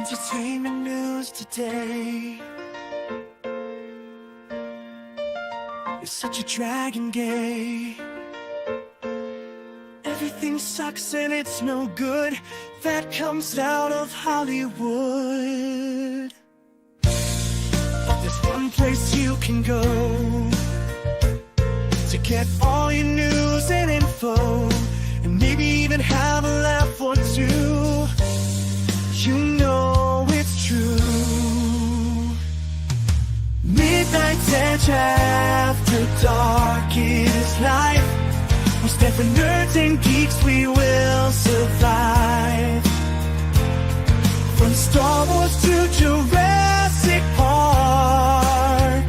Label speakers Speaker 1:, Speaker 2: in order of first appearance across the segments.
Speaker 1: Entertainment news today. It's such a dragon gay. Everything sucks and it's no good. That comes out of Hollywood. But there's one place you can go to get all your news and info, and maybe even have a laugh or two. You know it's true. Midnight's Edge after dark is life. We're Stefan nerds and geeks, we will survive. From Star Wars to Jurassic Park,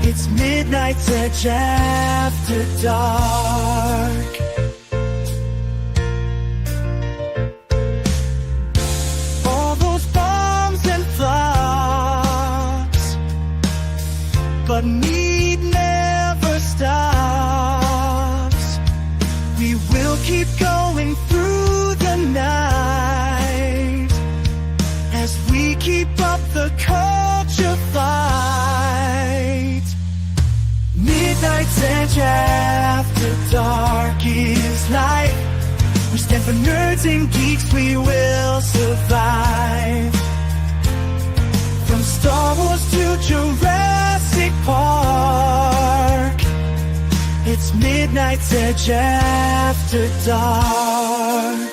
Speaker 1: it's Midnight's Edge after dark. All those bombs and flops, but need never stops. We will keep going through the night as we keep up the culture fight. Midnight's Edge after dark is life. We stand for nerds and geeks, we will survive. From Star Wars to Jurassic Park, it's Midnight's Edge after dark.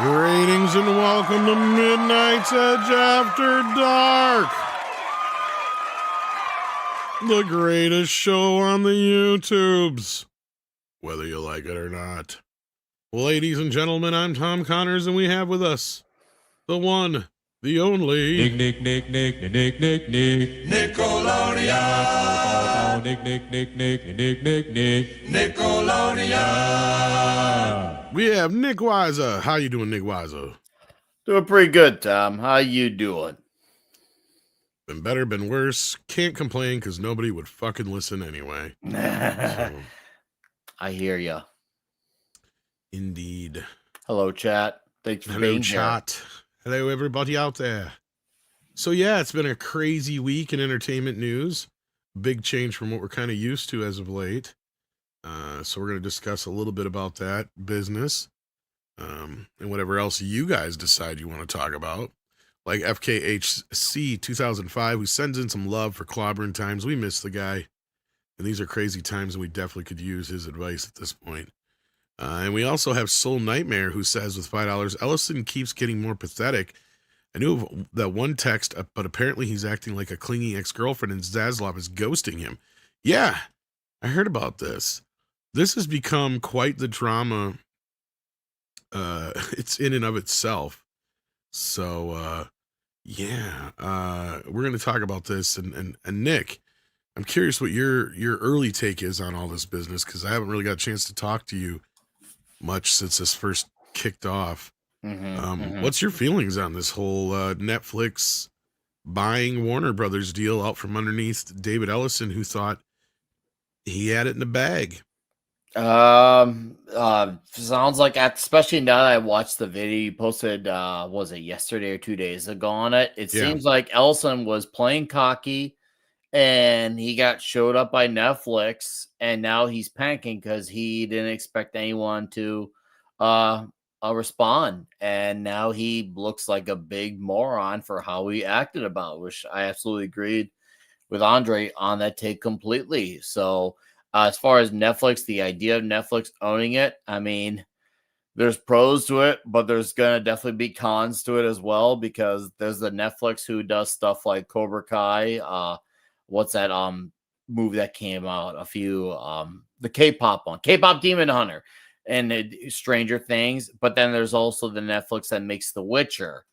Speaker 2: Greetings and welcome to Midnight's Edge After Dark, the greatest show on the YouTubes, whether you like it or not. Ladies and gentlemen, I'm Tom Connors, and we have with us the one, the only
Speaker 3: Nick Nickelodeon. Nick Nickelodeon.
Speaker 2: we have Nick Wiser. How you doing, Nick Wiser?
Speaker 4: Doing pretty good, Tom. How you doing?
Speaker 2: Been better, been worse. Can't complain because nobody would fucking listen anyway. So,
Speaker 4: I hear ya.
Speaker 2: indeed.
Speaker 4: Hello, chat. Thanks for
Speaker 2: Hello,
Speaker 4: being here.
Speaker 2: chat. Hello, everybody out there. So, yeah, it's been a crazy week in entertainment news. Big change from what we're kind of used to as of late. So we're going to discuss a little bit about that business and whatever else you guys decide you want to talk about. Like FKHC 2005, who sends in some love for clobbering times. We miss the guy. And these are crazy times, and we definitely could use his advice at this point. And we also have Soul Nightmare, who says with $5, Ellison keeps getting more pathetic. I knew of that one text, but apparently he's acting like a clingy ex-girlfriend, and Zaslav is ghosting him. Yeah, I heard about this. This has become quite the drama. It's in and of itself. So, yeah, we're going to talk about this. And Nick, I'm curious what your early take is on all this business, because I haven't really got a chance to talk to you much since this first kicked off. What's your feelings on this whole Netflix buying Warner Brothers deal out from underneath David Ellison, who thought he had it in the bag?
Speaker 4: Sounds like, especially now that I watched the video you posted, was it yesterday or 2 days ago on it? It
Speaker 2: Yeah.
Speaker 4: seems like Ellison was playing cocky, and he got showed up by Netflix, and now he's panicking because he didn't expect anyone to respond, and now he looks like a big moron for how he acted about, which I absolutely agreed with Andre on that take completely. So as far as Netflix, the idea of Netflix owning it, I mean, there's pros to it, but there's going to definitely be cons to it as well, because there's the Netflix who does stuff like Cobra Kai. What's that movie that came out a few, the K-pop one, K-pop Demon Hunter, and Stranger Things. But then there's also the Netflix that makes The Witcher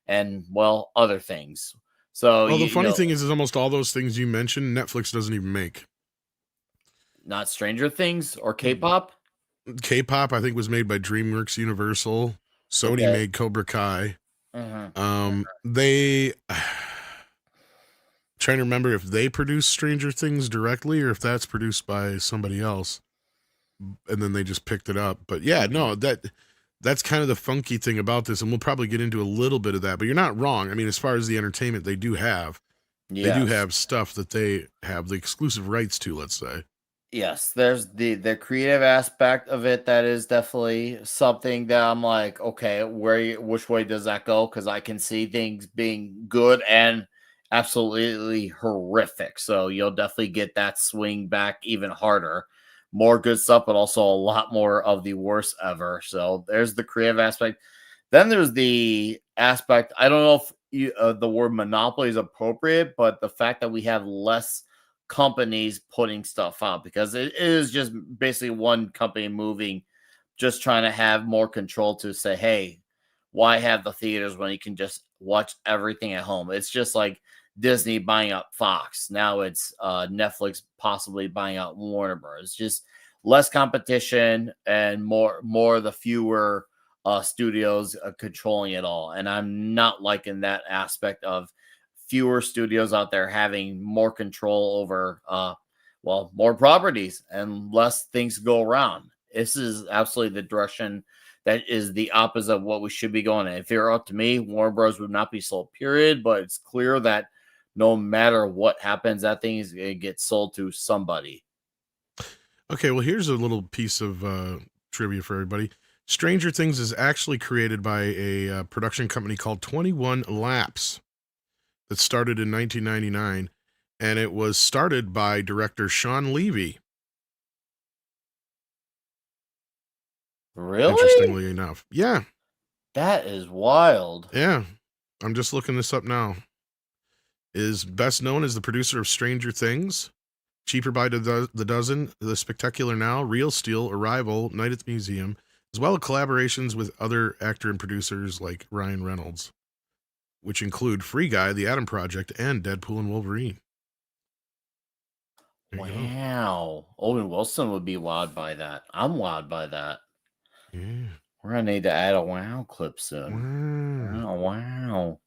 Speaker 4: and, well, other things. So
Speaker 2: Well, the funny thing is almost all those things you mentioned, Netflix doesn't even make.
Speaker 4: Not Stranger Things or K-pop?
Speaker 2: K-pop, I think, was made by DreamWorks Universal. Sony
Speaker 4: Okay.
Speaker 2: made Cobra Kai.
Speaker 4: Mhm.
Speaker 2: They trying to remember if they produced Stranger Things directly or if that's produced by somebody else, and then they just picked it up. But yeah, no, that's kind of the funky thing about this, and we'll probably get into a little bit of that. But you're not wrong. I mean, as far as the entertainment, they do have
Speaker 4: Yes.
Speaker 2: stuff that they have the exclusive rights to. Let's say.
Speaker 4: Yes, there's the creative aspect of it that is definitely something that I'm like, okay, which way does that go? Because I can see things being good and absolutely horrific. So you'll definitely get that swing back even harder. More good stuff, but also a lot more of the worst ever. So there's the creative aspect. Then there's the aspect. I don't know if the word monopoly is appropriate, but the fact that we have less companies putting stuff out because it is just basically one company moving, just trying to have more control to say, hey, why have the theaters when you can just watch everything at home? It's just like Disney buying up Fox. Now it's Netflix possibly buying out Warner Bros. Just less competition and more of the fewer studios controlling it all. And I'm not liking that aspect of fewer studios out there having more control over more properties and less things go around. This is absolutely the direction that is the opposite of what we should be going in. If you're up to me, Warner Bros would not be sold, period. But it's clear that no matter what happens, that thing is going to get sold to somebody.
Speaker 2: Okay, well, here's a little piece of trivia for everybody. Stranger Things is actually created by a production company called 21 Laps that started in 1999, and it was started by director Sean Levy,
Speaker 4: Really?
Speaker 2: interestingly enough. Yeah,
Speaker 4: That is wild.
Speaker 2: yeah. I'm just looking this up now. Is best known as the producer of Stranger Things, Cheaper by the Dozen, The Spectacular Now, Real Steel, Arrival, Night at the Museum, as well as collaborations with other actor and producers like Ryan Reynolds, which include Free Guy, The Atom Project, and Deadpool and Wolverine. There you go.
Speaker 4: Wow. Owen Wilson would be wowed by that. I'm wowed by that.
Speaker 2: Yeah.
Speaker 4: We're gonna need to add a wow clip soon.
Speaker 2: Wow.
Speaker 4: Oh wow.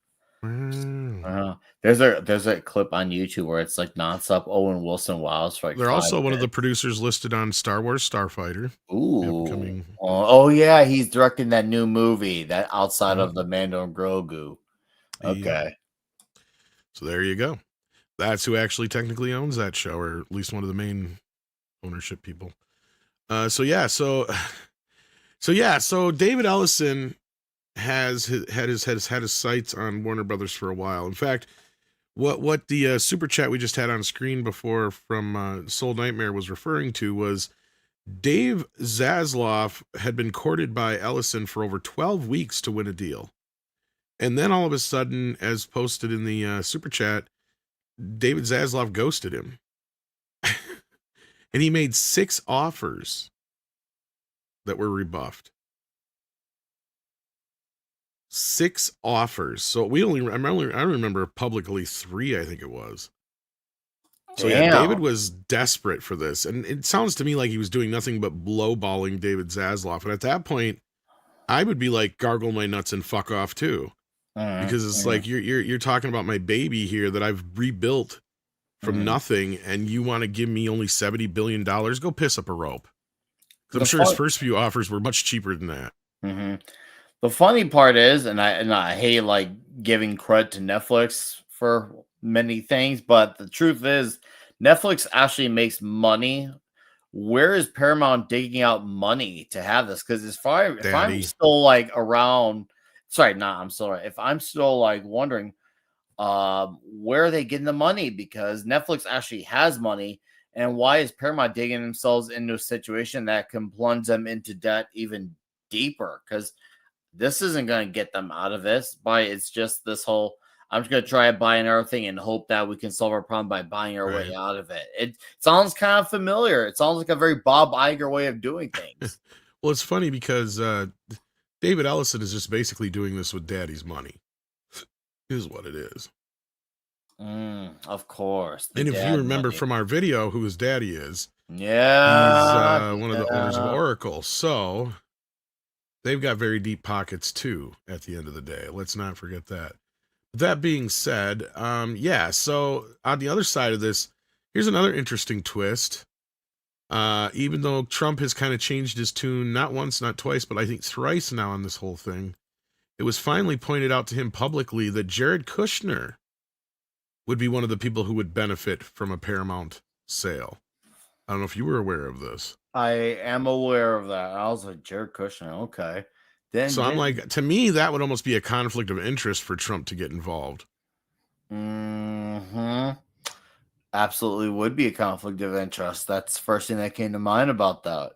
Speaker 2: Wow.
Speaker 4: There's a clip on YouTube where it's like nonstop Owen Wilson wows for like
Speaker 2: They're
Speaker 4: five
Speaker 2: also one of the
Speaker 4: minutes.
Speaker 2: producers listed on Star Wars Starfighter, the
Speaker 4: Ooh.
Speaker 2: upcoming.
Speaker 4: Oh yeah, he's directing that new movie that outside
Speaker 2: Yep.
Speaker 4: of the Mando and Grogu.
Speaker 2: Yep.
Speaker 4: Okay.
Speaker 2: So there you go. That's who actually technically owns that show, or at least one of the main ownership people. So yeah, so so David Ellison had his sights on Warner Brothers for a while. In fact, what the super chat we just had on screen before from Soul Nightmare was referring to was Dave Zasloff had been courted by Ellison for over 12 weeks to win a deal. And then all of a sudden, as posted in the super chat, David Zasloff ghosted him. And he made 6 offers that were rebuffed. 6 offers. So I remember publicly 3, I think it was. So yeah,
Speaker 4: Damn.
Speaker 2: David was desperate for this. And it sounds to me like he was doing nothing but blowballing David Zasloff. And at that point, I would be like, gargle my nuts and fuck off too. Because it's like you're talking about my baby here that I've rebuilt from nothing, and you want to give me only $70 billion? Go piss up a rope. I'm sure his first few offers were much cheaper than that.
Speaker 4: The funny part is, and I hate like giving credit to Netflix for many things, but the truth is, Netflix actually makes money. Where is Paramount digging out money to have this? Because if I'm
Speaker 2: Daddy.
Speaker 4: still like around, I'm sorry. If I'm still like wondering, where are they getting the money? Because Netflix actually has money, and why is Paramount digging themselves into a situation that can plunge them into debt even deeper? Because this isn't going to get them out of this. It's just this whole, I'm just going to try to buy another thing and hope that we can solve our problem by buying our way out of it. It sounds kind of familiar. It sounds like a very Bob Iger way of doing things.
Speaker 2: Well, it's funny because David Ellison is just basically doing this with daddy's money. Is what it is.
Speaker 4: Of course.
Speaker 2: And if you remember from our video who his daddy is,
Speaker 4: yeah,
Speaker 2: he's one of the owners of Oracle. So they've got very deep pockets too at the end of the day. Let's not forget that. That being said, yeah, so on the other side of this, here's another interesting twist. Even though Trump has kind of changed his tune, not once, not twice, but I think thrice now on this whole thing, it was finally pointed out to him publicly that Jared Kushner would be one of the people who would benefit from a Paramount sale. I don't know if you were aware of this.
Speaker 4: I am aware of that. I was like, Jared Kushner, okay. Then
Speaker 2: So I'm like, to me, that would almost be a conflict of interest for Trump to get involved.
Speaker 4: Absolutely would be a conflict of interest. That's the first thing that came to mind about that.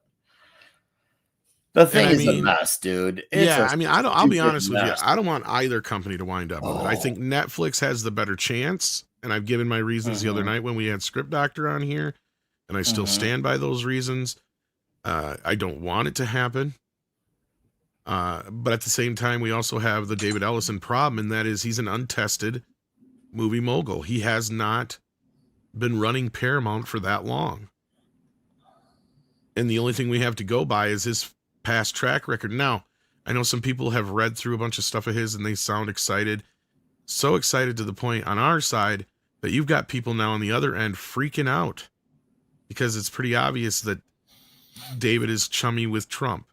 Speaker 4: The thing is a mess, dude.
Speaker 2: I'll be honest with you. I don't want either company to wind up with it. I think Netflix has the better chance, and I've given my reasons the other night when we had Script Doctor on here, and I still stand by those reasons. I don't want it to happen. But at the same time, we also have the David Ellison problem, and that is he's an untested movie mogul. He has not been running Paramount for that long. And the only thing we have to go by is his past track record. Now, I know some people have read through a bunch of stuff of his and they sound excited. So excited to the point on our side that you've got people now on the other end freaking out because it's pretty obvious that David is chummy with Trump.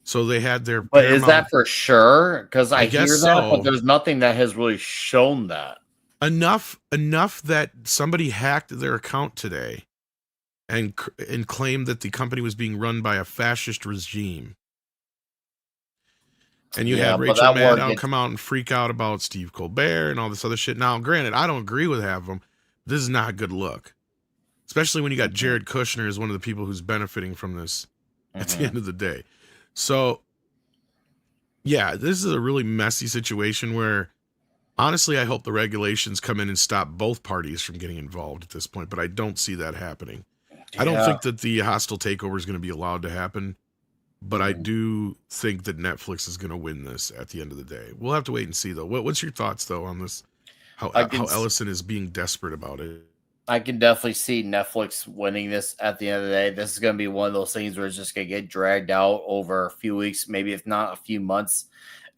Speaker 2: So they had their
Speaker 4: But Paramount, is that for sure? Because I hear that,
Speaker 2: so.
Speaker 4: But there's nothing that has really shown that.
Speaker 2: Enough that somebody hacked their account today and claimed that the company was being run by a fascist regime. And you had Rachel Maddow come out and freak out about Steve Colbert and all this other shit. Now, granted, I don't agree with half of them. This is not a good look. Especially when you got Jared Kushner as one of the people who's benefiting from this at the end of the day. So, yeah, this is a really messy situation where, honestly, I hope the regulations come in and stop both parties from getting involved at this point, but I don't see that happening. Yeah. I don't think that the hostile takeover is going to be allowed to happen, but I do think that Netflix is going to win this at the end of the day. We'll have to wait and see, though. What's your thoughts, though, on this? How Ellison is being desperate about it?
Speaker 4: I can definitely see Netflix winning this at the end of the day. This is going to be one of those things where it's just going to get dragged out over a few weeks, maybe if not a few months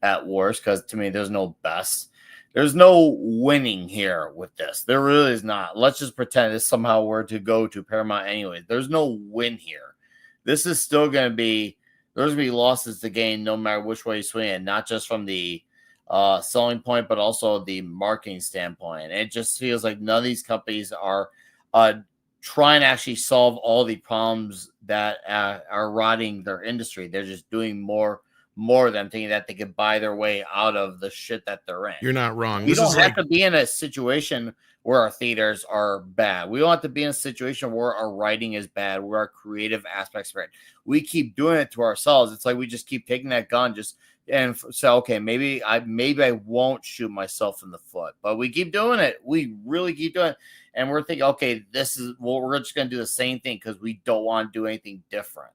Speaker 4: at worst, because to me, there's no best. There's no winning here with this. There really is not. Let's just pretend this somehow were to go to Paramount anyway. There's no win here. This is still going to be, there's going to be losses to gain no matter which way you swing it, not just from the selling point, but also the marketing standpoint. It just feels like none of these companies are trying to actually solve all the problems that are rotting their industry. They're just doing more of them, thinking that they could buy their way out of the shit that they're in.
Speaker 2: You're not wrong.
Speaker 4: We don't have to be in a situation where our theaters are bad. We don't have to be in a situation where our writing is bad, where our creative aspects are bad. We keep doing it to ourselves. It's like we just keep taking that gun and say, okay, maybe I won't shoot myself in the foot, but we keep doing it. We really keep doing it. And we're thinking, okay, we're just going to do the same thing because we don't want to do anything different.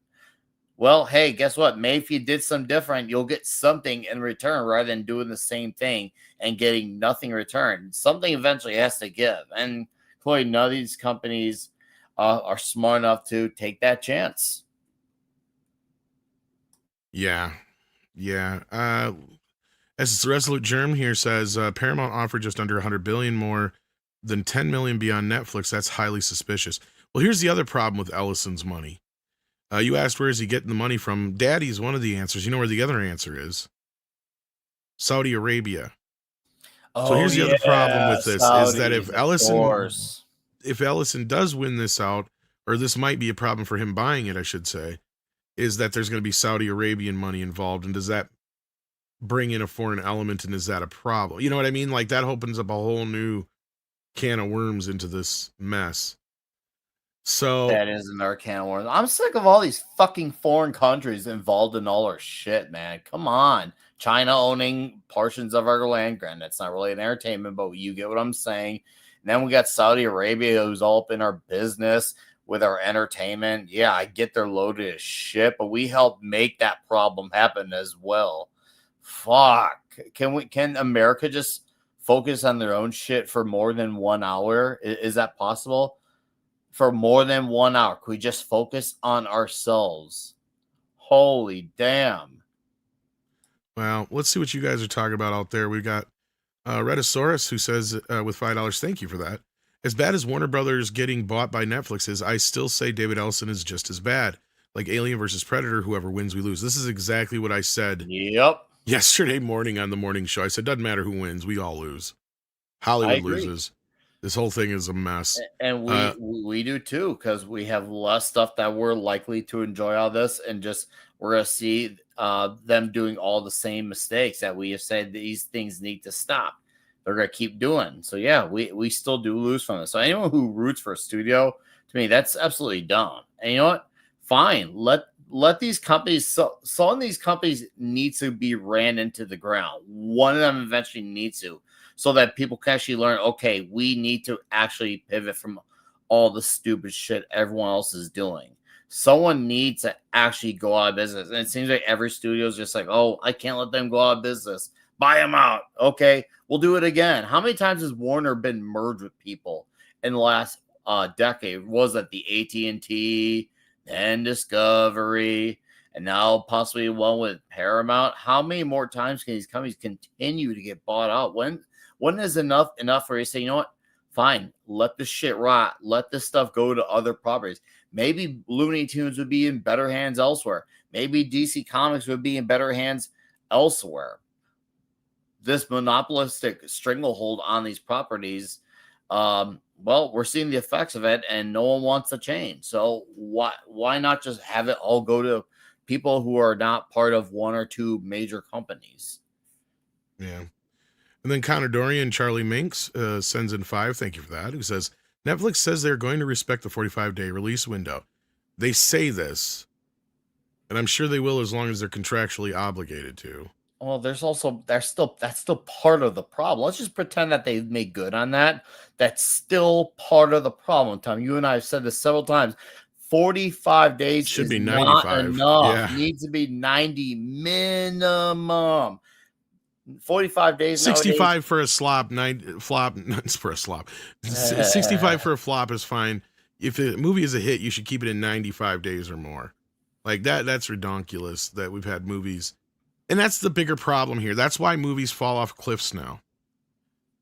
Speaker 4: Well, hey, guess what? Maybe if you did some different, you'll get something in return rather than doing the same thing and getting nothing in return. Something eventually has to give. And clearly, none of these companies are smart enough to take that chance.
Speaker 2: Yeah. As the Resolute Germ here says, Paramount offered just under $100 billion more than $10 million beyond Netflix. That's highly suspicious. Well, here's the other problem with Ellison's money. You asked where is he getting the money from? Daddy's one of the answers. You know where the other answer is? Saudi Arabia. So here's the other problem with this is that if Ellison does win this out, or this might be a problem for him buying it, I should say, is that there's going to be Saudi Arabian money involved. And does that bring in a foreign element? And is that a problem? You know what I mean? Like that opens up a whole new can of worms into this mess. So
Speaker 4: that is another can of worms. I'm sick of all these fucking foreign countries involved in all our shit, man. Come on. China owning portions of our land. Granted, that's not really an entertainment, but you get what I'm saying. And then we got Saudi Arabia, who's all up in our business with our entertainment. Yeah, I get they're loaded as shit, but we help make that problem happen as well. Fuck. Can America just focus on their own shit for more than 1 hour? Is that possible? For more than 1 hour, can we just focus on ourselves? Holy damn.
Speaker 2: Well, let's see what you guys are talking about out there. We've got Redisaurus who says with $5, thank you for that. As bad as Warner Brothers getting bought by Netflix is, I still say David Ellison is just as bad. Like Alien versus Predator, whoever wins, we lose. This is exactly what I said
Speaker 4: Yep.
Speaker 2: yesterday morning on the morning show. I said, doesn't matter who wins, we all lose.
Speaker 4: I
Speaker 2: Hollywood
Speaker 4: agree.
Speaker 2: loses. This whole thing is a mess.
Speaker 4: And we do too, because we have less stuff that we're likely to enjoy all this, and just we're gonna see them doing all the same mistakes that we have said these things need to stop. They're gonna keep doing. So yeah, we still do lose from this. So anyone who roots for a studio, to me, that's absolutely dumb. And you know what? Fine. Let these companies, some of these companies need to be ran into the ground. One of them eventually needs to, so that people can actually learn, okay, we need to actually pivot from all the stupid shit everyone else is doing. Someone needs to actually go out of business. And it seems like every studio is just like, oh, I can't let them go out of business. Buy them out. Okay, we'll do it again. How many times has Warner been merged with people in the last decade? Was that the AT&T and Discovery, and now possibly one with Paramount? How many more times can these companies continue to get bought out? When is enough for you to say, you know what? Fine, let this shit rot. Let this stuff go to other properties. Maybe Looney Tunes would be in better hands elsewhere. Maybe DC Comics would be in better hands elsewhere. This monopolistic stranglehold on these properties, well, we're seeing the effects of it, and no one wants to change. So why not just have it all go to people who are not part of one or two major companies?
Speaker 2: Yeah. And then Connor Dorian, Charlie Minks sends in 5. Thank you for that. Who says, Netflix says they're going to respect the 45-day release window. They say this, and I'm sure they will as long as they're contractually obligated to.
Speaker 4: Well, that's still part of the problem. Let's just pretend that they made good on that. That's still part of the problem, Tom. You and I have said this several times. 45 days
Speaker 2: Should
Speaker 4: is
Speaker 2: be
Speaker 4: not
Speaker 2: 95.
Speaker 4: enough.
Speaker 2: Yeah.
Speaker 4: It needs to be 90 minimum. 45 days.
Speaker 2: 65
Speaker 4: nowadays,
Speaker 2: for a slop, flop for a slop. 65 for a flop is fine. If a movie is a hit, you should keep it in 95 days or more. Like that's ridiculous that we've had movies. And that's the bigger problem here. That's why movies fall off cliffs now.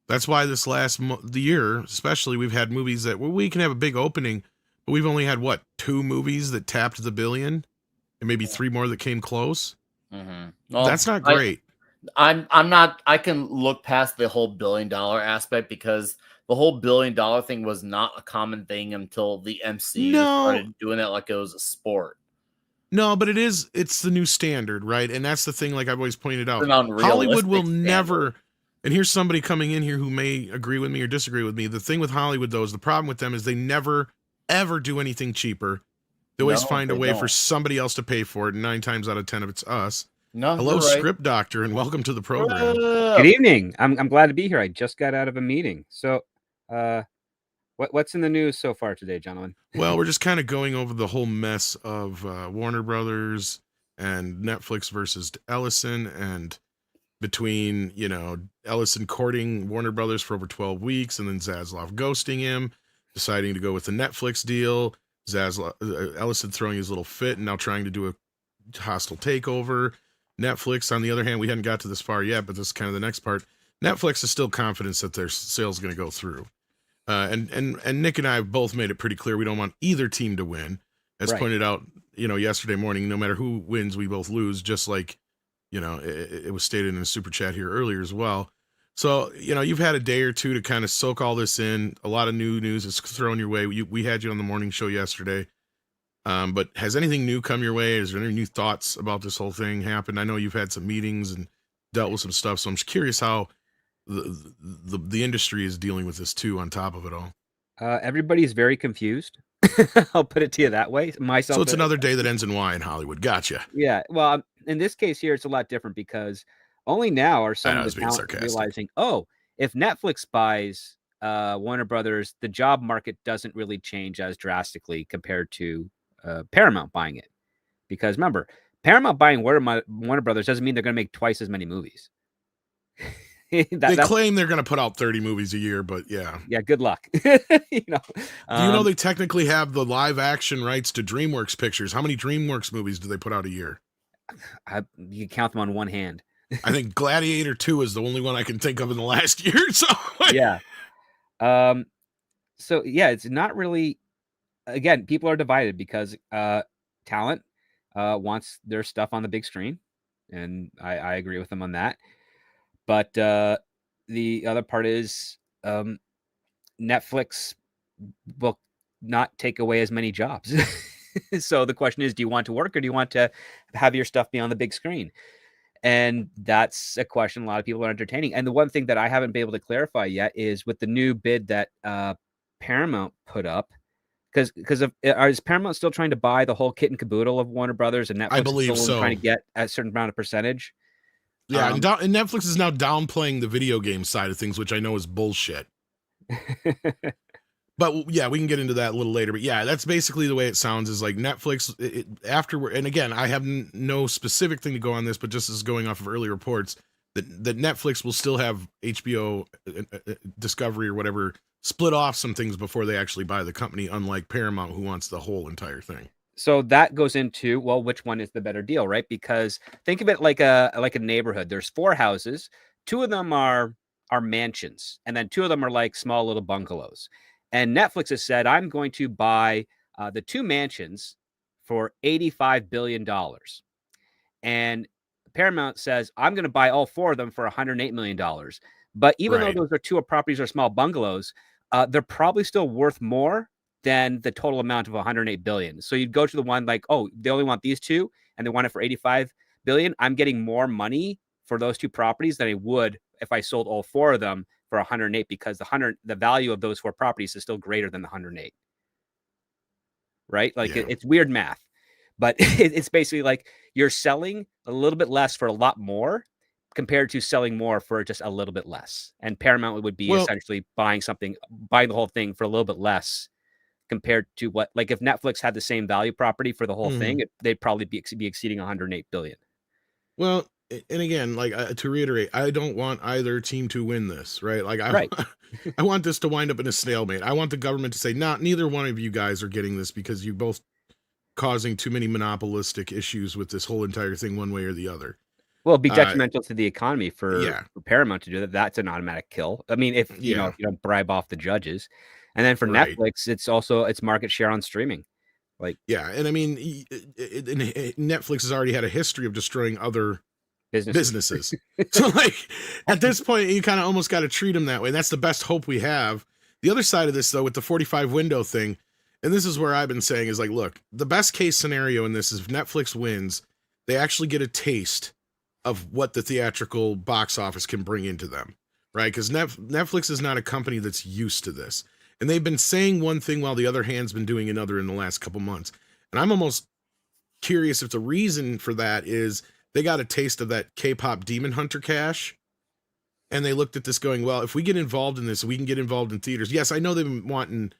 Speaker 2: That's why this last the year, especially, we've had movies that we can have a big opening, but we've only had 2 movies that tapped the billion, and maybe 3 more that came close.
Speaker 4: Mm-hmm. Well,
Speaker 2: that's not great.
Speaker 4: I'm not. I can look past the whole $1 billion aspect, because the whole $1 billion thing was not a common thing until the MCU started doing it like it was a sport.
Speaker 2: No, but it's the new standard, right? And that's the thing, like I've always pointed out. Hollywood will never, and here's somebody coming in here who may agree with me or disagree with me. The thing with Hollywood, though, is the problem with them is they never, ever do anything cheaper. They always find a way for somebody else to pay for it, and 9 times out of 10 if it's us.
Speaker 4: No,
Speaker 2: hello, Script Doctor, and welcome to the program.
Speaker 3: Good evening. I'm glad to be here. I just got out of a meeting. So, what's in the news so far today, gentlemen?
Speaker 2: Well, we're just kind of going over the whole mess of Warner Brothers and Netflix versus Ellison, and between, Ellison courting Warner Brothers for over 12 weeks, and then Zaslav ghosting him, deciding to go with the Netflix deal, Ellison throwing his little fit and now trying to do a hostile takeover. Netflix, on the other hand, we hadn't got to this far yet, but this is kind of the next part. Netflix is still confident that their sales going to go through. And Nick and I have both made it pretty clear we don't want either team to win. As pointed out, yesterday morning, no matter who wins, we both lose, just like, it was stated in a super chat here earlier as well. So, you've had a day or two to kind of soak all this in. A lot of new news is thrown your way. We had you on the morning show yesterday. But has anything new come your way? Is there any new thoughts about this whole thing happened? I know you've had some meetings and dealt with some stuff, so I'm just curious how the industry is dealing with this too, on top of it all.
Speaker 3: Everybody's very confused. I'll put it to you that way. Myself.
Speaker 2: So it's another day that ends in Y in Hollywood. Gotcha.
Speaker 3: Yeah. Well, in this case here, it's a lot different, because only now are some of the talent realizing, if Netflix buys Warner Brothers, the job market doesn't really change as drastically compared to Paramount buying it. Because remember, Paramount buying Warner Brothers doesn't mean they're going to make twice as many movies.
Speaker 2: They claim they're going to put out 30 movies a year, but yeah.
Speaker 3: Yeah, good luck.
Speaker 2: Do you know they technically have the live action rights to DreamWorks pictures? How many DreamWorks movies do they put out a year?
Speaker 3: You can count them on one hand.
Speaker 2: I think Gladiator 2 is the only one I can think of in the last year. So
Speaker 3: yeah. So yeah, it's not really. Again, people are divided because talent wants their stuff on the big screen, and I agree with them on that. But the other part is Netflix will not take away as many jobs. So the question is, do you want to work or do you want to have your stuff be on the big screen? And that's a question a lot of people are entertaining. And the one thing that I haven't been able to clarify yet is with the new bid that Paramount put up, because is Paramount still trying to buy the whole kit and caboodle of Warner Brothers, and Netflix
Speaker 2: I believe
Speaker 3: is still
Speaker 2: so.
Speaker 3: trying to get a certain amount of percentage?
Speaker 2: Yeah, and Netflix is now downplaying the video game side of things, which I know is bullshit. But yeah, we can get into that a little later. But yeah, that's basically the way it sounds. Is like Netflix afterward. And again, I have no specific thing to go on this, but just as going off of early reports that Netflix will still have HBO Discovery or whatever split off some things before they actually buy the company. Unlike Paramount, who wants the whole entire thing.
Speaker 3: So that goes into, well, which one is the better deal, right? Because think of it like a neighborhood. There's 4 houses. 2 of them are mansions, and then 2 of them are like small little bungalows. And Netflix has said, I'm going to buy the 2 mansions for $85 billion. And Paramount says, I'm going to buy all 4 of them for $108 million. But even though those are 2 properties or small bungalows, they're probably still worth more than the total amount of $108 billion. So you'd go to the one like, oh, they only want these 2 and they want it for $85 billion. I'm getting more money for those 2 properties than I would if I sold all 4 of them for 108, because the value of those 4 properties is still greater than the 108. Right? Like it's weird math, but it's basically like you're selling a little bit less for a lot more compared to selling more for just a little bit less. And Paramount would be essentially buying the whole thing for a little bit less compared to what, like if Netflix had the same value property for the whole thing, they'd probably be exceeding 108 billion.
Speaker 2: Well, and again, like to reiterate, I don't want either team to win this, right? Like I want this to wind up in a stalemate. I want the government to say, neither one of you guys are getting this because you both causing too many monopolistic issues with this whole entire thing one way or the other.
Speaker 3: Well, it'd be detrimental to the economy for Paramount to do that. That's an automatic kill. I mean, if you know, if you don't bribe off the judges. And then for Netflix, it's market share on streaming. Like,
Speaker 2: yeah. And I mean, Netflix has already had a history of destroying other businesses. So like at this point, you kind of almost got to treat them that way. And that's the best hope we have. The other side of this, though, with the 45 window thing, and this is where I've been saying is like, look, the best case scenario in this is if Netflix wins, they actually get a taste of what the theatrical box office can bring into them, right? Because Netflix is not a company that's used to this. And they've been saying one thing while the other hand's been doing another in the last couple months. And I'm almost curious if the reason for that is they got a taste of that K-pop Demon Hunter cash. And they looked at this going, well, if we get involved in this, we can get involved in theaters. Yes, I know they've been wanting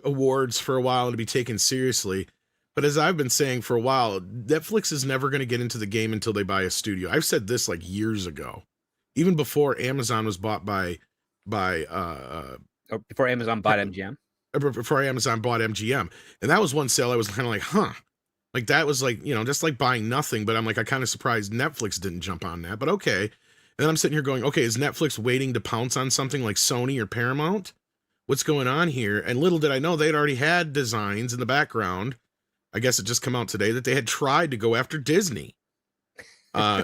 Speaker 2: awards for a while and to be taken seriously. But as I've been saying for a while, Netflix is never going to get into the game until they buy a studio. I've said this like years ago, even before Amazon was bought
Speaker 3: before Amazon bought MGM.
Speaker 2: Before Amazon bought MGM. And that was one sale I was kind of like, huh. Like that was like, you know, just like buying nothing. But I'm like, I kind of surprised Netflix didn't jump on that. But okay. And then I'm sitting here going, okay, is Netflix waiting to pounce on something like Sony or Paramount? What's going on here? And little did I know they'd already had designs in the background. I guess it just come out today that they had tried to go after Disney.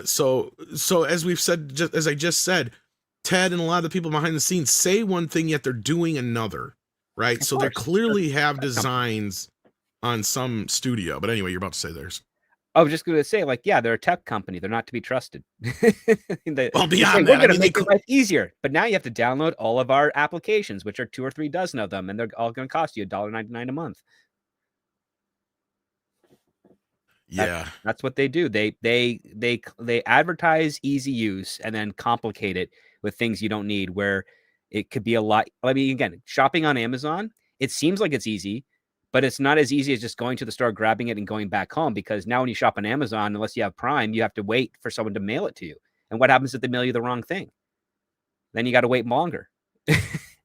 Speaker 2: So as we've said, as I just said, Ted and a lot of the people behind the scenes say one thing, yet they're doing another, right? So they clearly have designs on some studio. But anyway, you're about to say theirs.
Speaker 3: I was just going to say, like, yeah, they're a tech company. They're not to be trusted.
Speaker 2: Well, beyond
Speaker 3: that, we're going to make your life easier. But now you have to download all of our applications, which are 2 or 3 dozen of them, and they're all going to cost you $1.99 a month.
Speaker 2: Yeah,
Speaker 3: that's what they do. They advertise easy use and then complicate it with things you don't need, where it could be a lot. I mean, again, shopping on Amazon, it seems like it's easy, but it's not as easy as just going to the store, grabbing it, and going back home. Because now when you shop on Amazon, unless you have Prime, you have to wait for someone to mail it to you. And what happens if they mail you the wrong thing? Then you got to wait longer.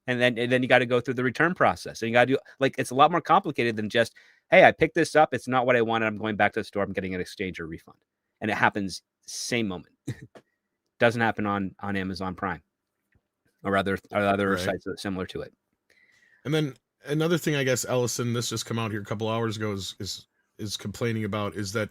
Speaker 3: and then you got to go through the return process. And you got to do, like, it's a lot more complicated than just, hey, I picked this up. It's not what I wanted. I'm going back to the store. I'm getting an exchange or refund. And it happens same moment. Doesn't happen on Amazon Prime or other sites that are similar to it.
Speaker 2: And then another thing, I guess, Ellison, this just come out here a couple hours ago, is complaining about is that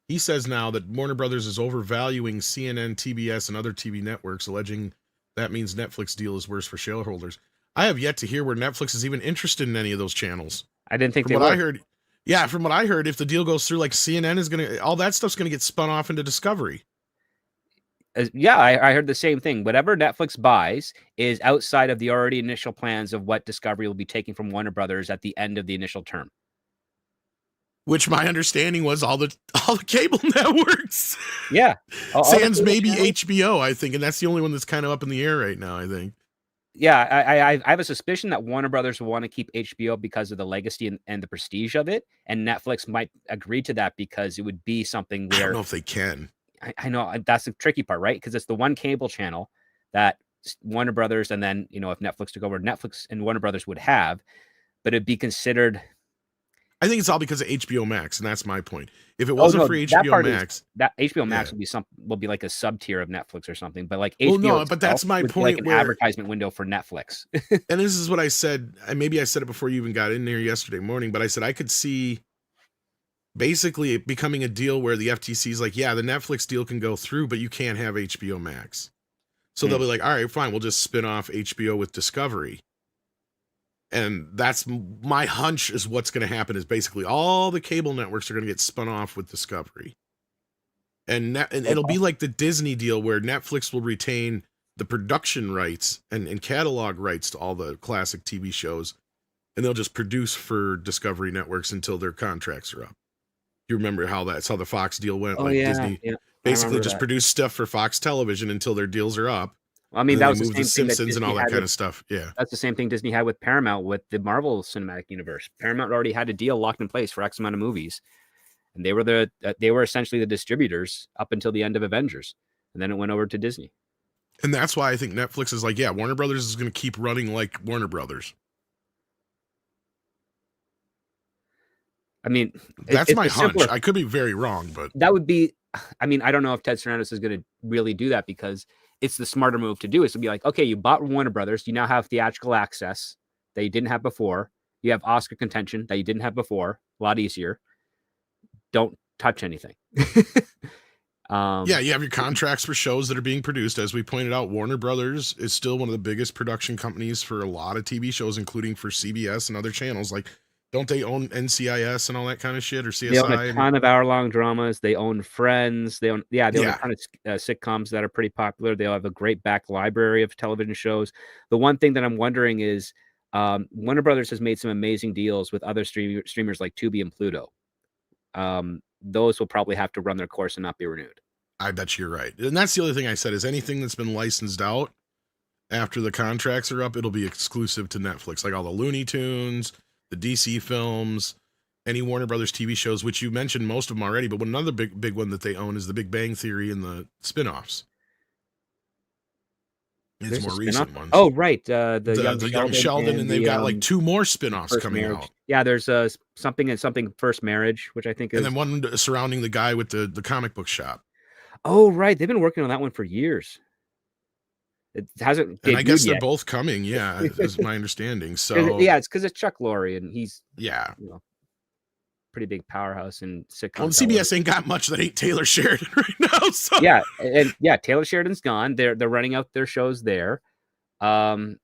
Speaker 2: he says now that Warner Brothers is overvaluing CNN, TBS, and other TV networks, alleging that means Netflix deal is worse for shareholders. I have yet to hear where Netflix is even interested in any of those channels.
Speaker 3: I didn't think
Speaker 2: from what I heard. Yeah, from what I heard, if the deal goes through, like CNN is gonna, all that stuff's gonna get spun off into Discovery.
Speaker 3: Yeah, I heard the same thing. Whatever Netflix buys is outside of the already initial plans of what Discovery will be taking from Warner Brothers at the end of the initial term.
Speaker 2: Which my understanding was all the cable networks.
Speaker 3: Yeah.
Speaker 2: Sans maybe HBO, I think, and that's the only one that's kind of up in the air right now, I think.
Speaker 3: Yeah, I have a suspicion that Warner Brothers will want to keep HBO because of the legacy and the prestige of it, and Netflix might agree to that because it would be something where...
Speaker 2: I don't know if they can.
Speaker 3: I know that's the tricky part, right? Because it's the one cable channel that Warner Brothers, and then, you know, if Netflix took over, Netflix and Warner Brothers would have, but it'd be considered...
Speaker 2: I think it's all because of HBO Max, and that's my point. If it wasn't for HBO Max,
Speaker 3: that HBO Max will be like a sub tier of Netflix or something. But like
Speaker 2: HBO, but that's my point.
Speaker 3: Like an advertisement window for Netflix.
Speaker 2: And this is what I said. And maybe I said it before you even got in there yesterday morning. But I said I could see basically it becoming a deal where the FTC is like, yeah, the Netflix deal can go through, but you can't have HBO Max. So they'll be like, all right, fine, we'll just spin off HBO with Discovery. And that's my hunch is what's going to happen is basically all the cable networks are going to get spun off with Discovery. And it'll be like the Disney deal where Netflix will retain the production rights and catalog rights to all the classic TV shows. And they'll just produce for Discovery networks until their contracts are up. You remember how that's how the Fox deal went? Disney basically just produced stuff for Fox Television until their deals are up.
Speaker 3: I mean, that was the same
Speaker 2: Simpsons and all that kind of stuff. Yeah,
Speaker 3: that's the same thing Disney had with Paramount with the Marvel Cinematic Universe. Paramount already had a deal locked in place for X amount of movies, and they were essentially the distributors up until the end of Avengers, and then it went over to Disney.
Speaker 2: And that's why I think Netflix is like, yeah, Warner Brothers is going to keep running like Warner Brothers.
Speaker 3: I mean,
Speaker 2: that's my hunch. I could be very wrong, but
Speaker 3: that would be. I mean, I don't know if Ted Sarandos is going to really do that because it's the smarter move to do is to be like, okay, you bought Warner Brothers. You now have theatrical access that you didn't have before. You have Oscar contention that you didn't have before. A lot easier. Don't touch anything.
Speaker 2: Yeah, you have your contracts for shows that are being produced. As we pointed out, Warner Brothers is still one of the biggest production companies for a lot of TV shows, including for CBS and other channels. Like, don't they own NCIS and all that kind of shit, or CSI?
Speaker 3: They own a ton of hour-long dramas. They own Friends. They own a ton of sitcoms that are pretty popular. They have a great back library of television shows. The one thing that I'm wondering is Warner Brothers has made some amazing deals with other streamers like Tubi and Pluto. Those will probably have to run their course and not be renewed.
Speaker 2: I bet you're right. And that's the other thing I said is anything that's been licensed out after the contracts are up, it'll be exclusive to Netflix, like all the Looney Tunes, the DC films, any Warner Brothers TV shows, which you mentioned most of them already, but another big one that they own is the Big Bang Theory and the spinoffs. It's more recent ones.
Speaker 3: Oh, right.
Speaker 2: The Young Sheldon, and they've got like 2 more spinoffs coming out.
Speaker 3: Yeah, there's something First Marriage, which I think is...
Speaker 2: And then one surrounding the guy with the comic book shop.
Speaker 3: Oh, right. They've been working on that one for years. It hasn't.
Speaker 2: And I guess they're both coming. Yeah, is my understanding. So
Speaker 3: yeah, it's because it's Chuck Lorre, and he's
Speaker 2: pretty
Speaker 3: big powerhouse in sitcoms.
Speaker 2: Well, CBS ain't got much that ain't Taylor Sheridan right now. So
Speaker 3: yeah, Taylor Sheridan's gone. They're running out their shows there. Like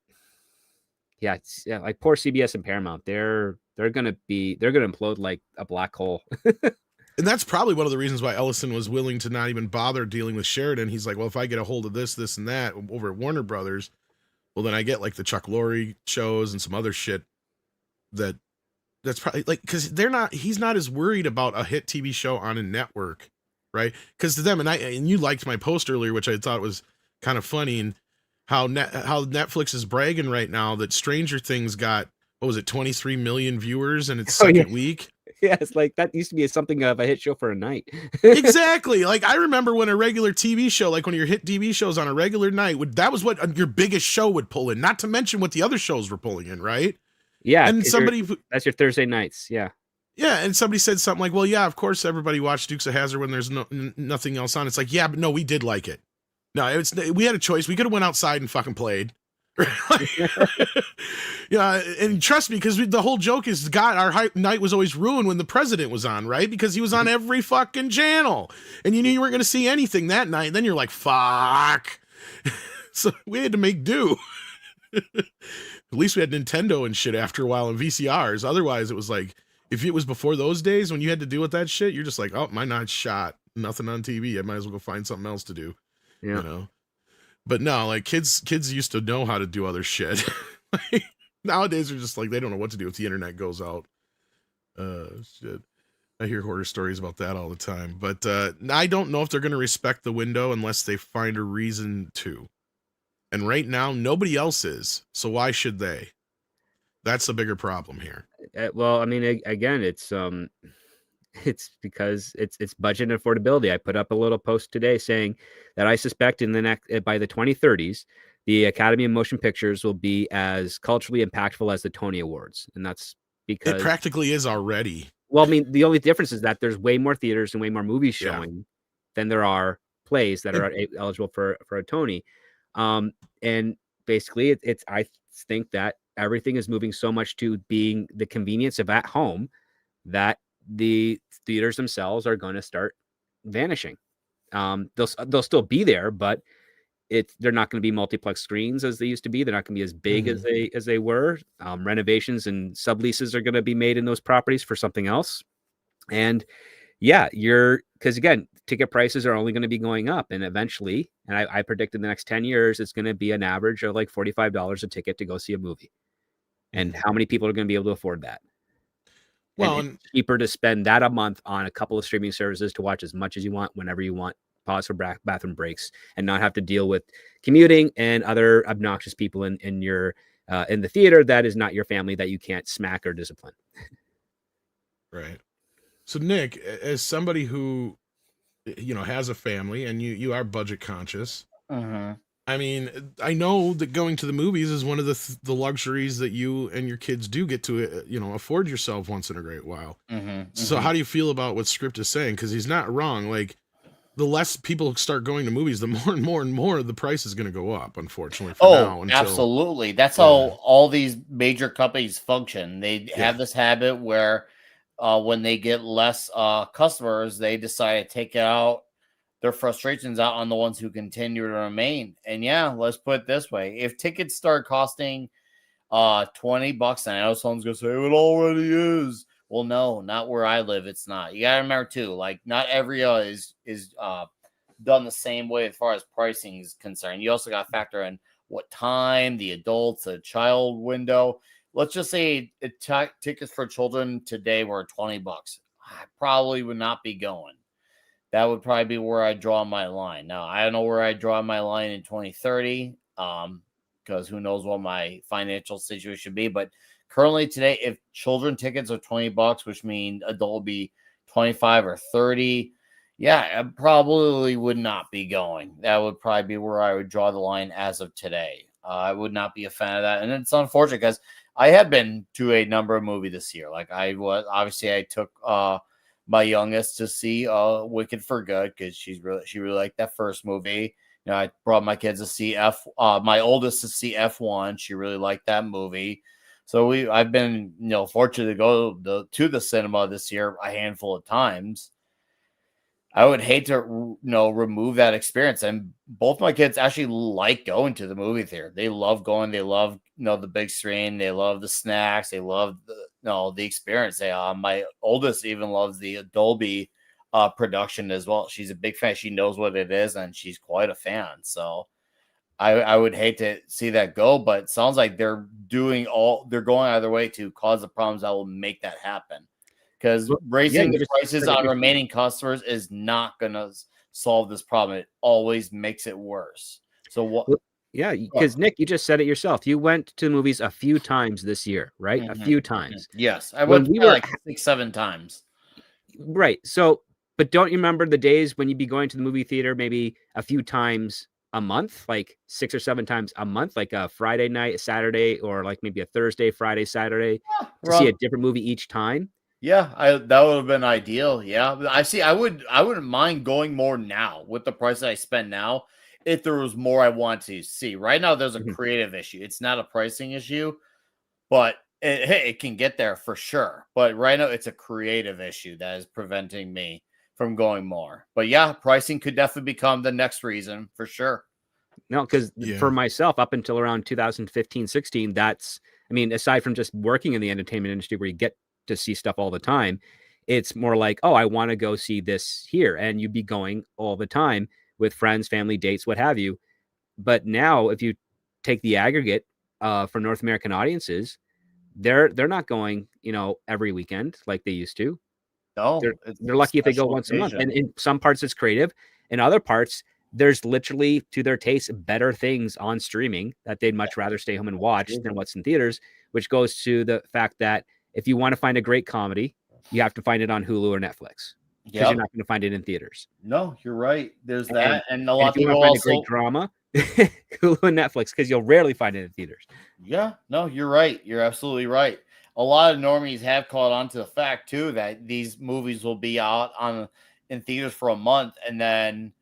Speaker 3: poor CBS and Paramount. They're gonna implode like a black hole.
Speaker 2: And that's probably one of the reasons why Ellison was willing to not even bother dealing with Sheridan. He's like, well, if I get a hold of this, and that over at Warner Brothers, well, then I get like the Chuck Lorre shows and some other shit that's probably like, because he's not as worried about a hit TV show on a network, right? Because to them, and you liked my post earlier, which I thought was kind of funny, and how Netflix is bragging right now that Stranger Things got, what was it, 23 million viewers in its second week.
Speaker 3: Yeah, it's like that used to be something of a hit show for a night.
Speaker 2: Exactly. Like I remember when a regular TV show, like one of your hit TV shows on a regular night, that was what your biggest show would pull in. Not to mention what the other shows were pulling in, right?
Speaker 3: Yeah,
Speaker 2: and
Speaker 3: that's your Thursday nights. Yeah.
Speaker 2: Yeah, and somebody said something like, "Well, yeah, of course everybody watched Dukes of Hazzard when there's nothing else on." It's like, yeah, but no, we did like it. No, we had a choice. We could have went outside and fucking played. Yeah, and trust me, because the whole joke is, God, our night was always ruined when the president was on, right? Because he was on every fucking channel, and you knew you weren't going to see anything that night. Then you're like, fuck. So we had to make do. At least we had Nintendo and shit after a while and VCRs. Otherwise, it was like, if it was before those days when you had to deal with that shit, you're just like, oh, my night's shot. Nothing on TV. I might as well go find something else to do.
Speaker 3: Yeah.
Speaker 2: You know? But no, like kids used to know how to do other shit. Like, nowadays they're just like, they don't know what to do if the internet goes out. Shit. I hear horror stories about that all the time. But I don't know if they're going to respect the window unless they find a reason to. And right now, nobody else is. So why should they? That's the bigger problem here.
Speaker 3: Well, I mean, again, it's because it's budget and affordability. I put up a little post today saying that I suspect by the 2030s, the Academy of Motion Pictures will be as culturally impactful as the Tony Awards, and that's because
Speaker 2: it practically is already.
Speaker 3: Well, I mean, the only difference is that there's way more theaters and way more movies showing than there are plays that are eligible for a Tony. And basically, I think that everything is moving so much to being the convenience of at home that the theaters themselves are going to start vanishing. They'll still be there, but they're not going to be multiplex screens as they used to be. They're not going to be as big as they were. Renovations and subleases are going to be made in those properties for something else. And yeah, because again, ticket prices are only going to be going up, and eventually, and I predict in the next 10 years, it's going to be an average of like $45 a ticket to go see a movie. And how many people are going to be able to afford that? Well, and it's cheaper to spend that a month on a couple of streaming services to watch as much as you want, whenever you want, pause for bathroom breaks, and not have to deal with commuting and other obnoxious people in the theater that is not your family that you can't smack or discipline.
Speaker 2: Right. So Nick, as somebody who, has a family and you are budget conscious, I mean, I know that going to the movies is one of the luxuries that you and your kids do get to, afford yourself once in a great while. So how do you feel about what Script is saying? Because he's not wrong. Like, the less people start going to movies, the more and more and more the price is going to go up, unfortunately.
Speaker 4: Absolutely. That's how all these major companies function. They have this habit where when they get less customers, they decide to take out their frustrations out on the ones who continue to remain. And let's put it this way. If tickets start costing $20, and I know someone's going to say, it already is. Well, no, not where I live. It's not. You got to remember too, like not every is done the same way as far as pricing is concerned. You also got to factor in what time, the adults, the child window. Let's just say tickets for children today were $20. I probably would not be going. That would probably be where I draw my line. Now, I don't know where I draw my line in 2030, because who knows what my financial situation be. But currently today, if children tickets are $20, which means adult will be 25 or 30, I probably would not be going. That would probably be where I would draw the line as of today. I would not be a fan of that. And it's unfortunate because I have been to a number of movies this year. Like I took my youngest to see Wicked for Good because she really liked that first movie. I brought my kids to see my oldest to see F1. She really liked that movie. So I've been fortunate to go to the cinema this year a handful of times. I would hate to remove that experience. And both my kids actually like going to the movie theater. They love going. They love the big screen. They love the snacks. They love the experience. My oldest even loves the Dolby production as well. She's a big fan. She knows what it is, and she's quite a fan. So I would hate to see that go, but it sounds like they're going out of their way to cause the problems that will make that happen. Because raising the prices on remaining customers is not going to solve this problem. It always makes it worse. So what?
Speaker 3: Yeah, because Nick, you just said it yourself. You went to the movies a few times this year, right? A few times.
Speaker 4: Yes, I went like 6-7 times.
Speaker 3: Right. So, but don't you remember the days when you'd be going to the movie theater maybe a few times a month, like 6 or 7 times a month, like a Friday night, a Saturday, or like maybe a Thursday, Friday, Saturday, to see a different movie each time?
Speaker 4: Yeah, that would have been ideal. Yeah, I see. I wouldn't mind going more now with the price that I spend now. If there was more I want to see, right now there's a creative issue. It's not a pricing issue, but it can get there for sure. But right now it's a creative issue that is preventing me from going more. But yeah, pricing could definitely become the next reason for sure.
Speaker 3: No, because for myself, up until around 2015, 16, that's, I mean, aside from just working in the entertainment industry where you get to see stuff all the time, it's more like, oh, I want to go see this here. And you'd be going all the time with friends, family, dates, what have you. But now if you take the aggregate for North American audiences, they're not going, every weekend like they used to.
Speaker 4: No,
Speaker 3: they're lucky if they go once a month. And in some parts it's creative. In other parts, there's literally, to their taste, better things on streaming that they'd much rather stay home and watch than what's in theaters, which goes to the fact that if you want to find a great comedy, you have to find it on Hulu or Netflix. Because you're not going to find it in theaters.
Speaker 4: No, you're right. There's that. And a lot of
Speaker 3: people find a great drama, Hulu and Netflix, because you'll rarely find it in theaters.
Speaker 4: Yeah, no, you're right. You're absolutely right. A lot of normies have caught on to the fact too that these movies will be out in theaters for a month, and then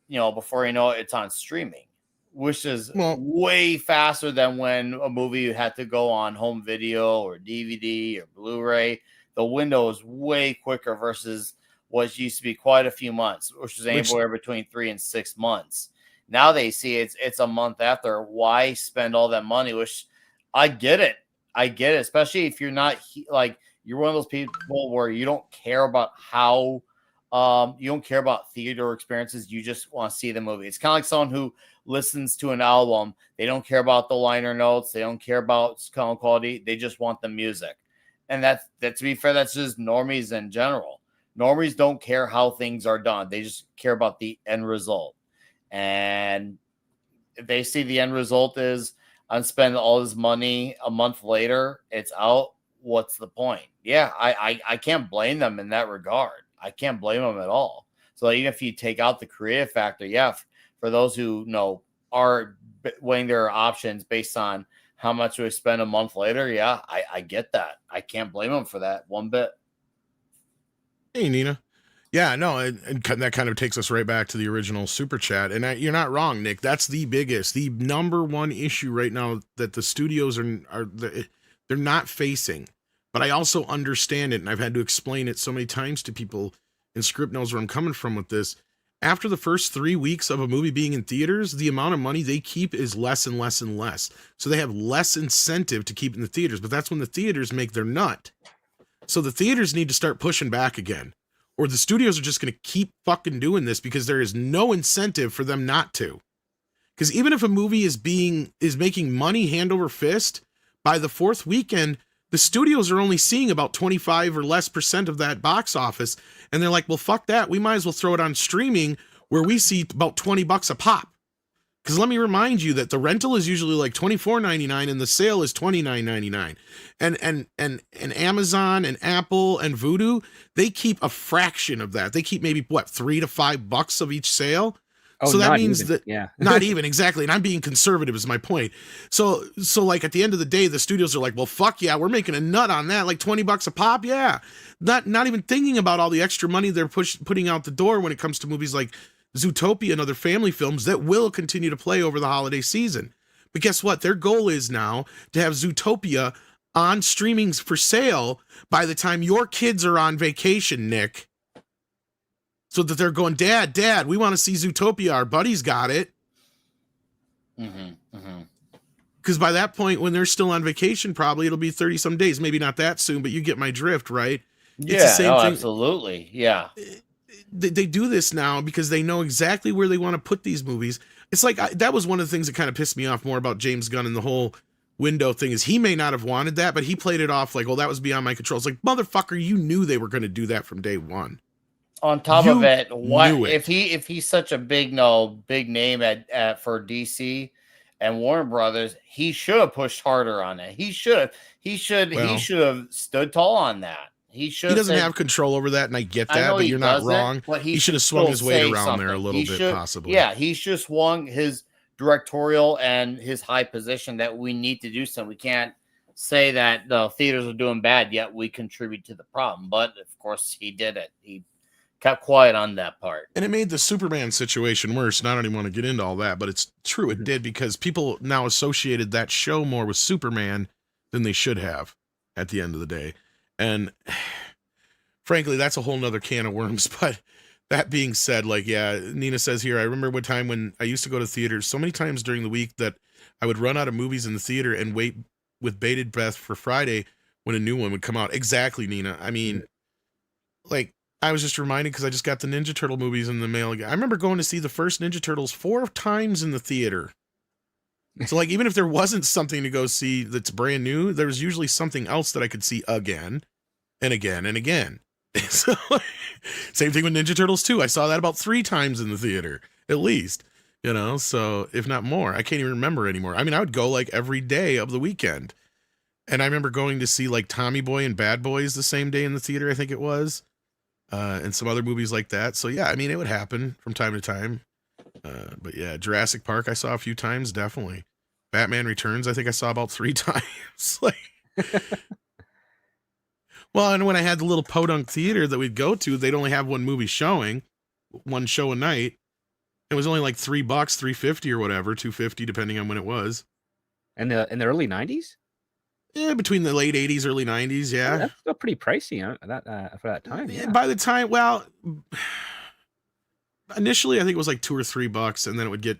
Speaker 4: before you know it, it's on streaming, which is way faster than when a movie had to go on home video or DVD or Blu-ray. The window is way quicker versus what used to be quite a few months, which is anywhere between 3 and 6 months. Now they see it's a month after. Why spend all that money? Which I get it. Especially if you're not like, you're one of those people where you don't care about how you don't care about theater experiences. You just want to see the movie. It's kind of like someone who listens to an album. They don't care about the liner notes. They don't care about sound quality. They just want the music. And that to be fair, that's just normies in general. Normies don't care how things are done. They just care about the end result. And if they see the end result is I'm spending all this money a month later, it's out, what's the point? Yeah, I can't blame them in that regard. I can't blame them at all. So even if you take out the creative factor, for those who are weighing their options based on how much we spend a month later, I get that. I can't blame them for that one bit.
Speaker 2: Hey, Nina. Yeah, no, and that kind of takes us right back to the original super chat. And you're not wrong, Nick. That's the number one issue right now that the studios they're not facing. But I also understand it, and I've had to explain it so many times to people, and Script knows where I'm coming from with this. After the first 3 weeks of a movie being in theaters, the amount of money they keep is less and less and less. So they have less incentive to keep in the theaters, but that's when the theaters make their nut. So the theaters need to start pushing back again, or the studios are just going to keep fucking doing this because there is no incentive for them not to. Because even if a movie is making money hand over fist, by the fourth weekend, the studios are only seeing about 25 or less % of that box office. And they're like, well, fuck that. We might as well throw it on streaming where we see about $20 a pop. Because let me remind you that the rental is usually like $24.99 and the sale is $29.99. And Amazon and Apple and Vudu, they keep a fraction of that. They keep maybe $3 to $5 of each sale.
Speaker 3: Oh,
Speaker 2: so that means
Speaker 3: even.
Speaker 2: that not even exactly. And I'm being conservative is my point. So like at the end of the day, the studios are like, well, fuck yeah, we're making a nut on that. Like $20 a pop. Yeah. Not even thinking about all the extra money they're putting out the door when it comes to movies like Zootopia and other family films that will continue to play over the holiday season. But guess what? Their goal is now to have Zootopia on streamings for sale by the time your kids are on vacation, Nick. So that they're going, Dad, we want to see Zootopia. Our buddy's got it. Because by that point, when they're still on vacation, probably it'll be 30 some days. Maybe not that soon, but you get my drift, right?
Speaker 4: It's the same thing. Absolutely. Yeah.
Speaker 2: They do this now because they know exactly where they want to put these movies. It's like that was one of the things that kind of pissed me off more about James Gunn and the whole window thing is he may not have wanted that, but he played it off like, well, that was beyond my control. It's like, motherfucker, you knew they were going to do that from day one.
Speaker 4: On top of it, if he's such a big name at for DC and Warner Brothers, he should have pushed harder on it. He should have stood tall on that. He doesn't
Speaker 2: have control over that, and I get that, but you're not wrong.
Speaker 4: But
Speaker 2: he should have swung his weight around there a little bit, possibly.
Speaker 4: Yeah, he should have swung his directorial and his high position that we need to do something. We can't say that the theaters are doing bad, yet we contribute to the problem. But of course, he did it. He kept quiet on that part.
Speaker 2: And it made the Superman situation worse. And I don't even want to get into all that, but it's true. It did, because people now associated that show more with Superman than they should have at the end of the day. And frankly, that's a whole nother can of worms. But that being said, like, yeah, Nina says here, I remember one time when I used to go to theaters so many times during the week that I would run out of movies in the theater and wait with bated breath for Friday when a new one would come out. Exactly, Nina. I mean, like, I was just reminded because I just got the Ninja Turtle movies in the mail again. I remember going to see the first Ninja Turtles 4 times in the theater. So, like, even if there wasn't something to go see that's brand new, there was usually something else that I could see again and again and again. So, same thing with Ninja Turtles 2. I saw that about 3 times in the theater, at least. You know, so if not more, I can't even remember anymore. I mean, I would go like every day of the weekend. And I remember going to see like Tommy Boy and Bad Boys the same day in the theater, I think it was. And some other movies like that. So yeah, I mean, it would happen from time to time. But yeah, Jurassic Park I saw a few times, definitely. Batman Returns, I think I saw about 3 times. Like, well, and when I had the little podunk theater that we'd go to, they'd only have one movie showing, one show a night. It was only like $3, $3.50 or whatever, $2.50 depending on when it was.
Speaker 3: And in the early 90s?
Speaker 2: Yeah, between the late 80s, early 90s, yeah.
Speaker 3: Oh, that's still pretty pricey for that time.
Speaker 2: Yeah. By the time, well, initially I think it was like $2 or $3, and then it would get,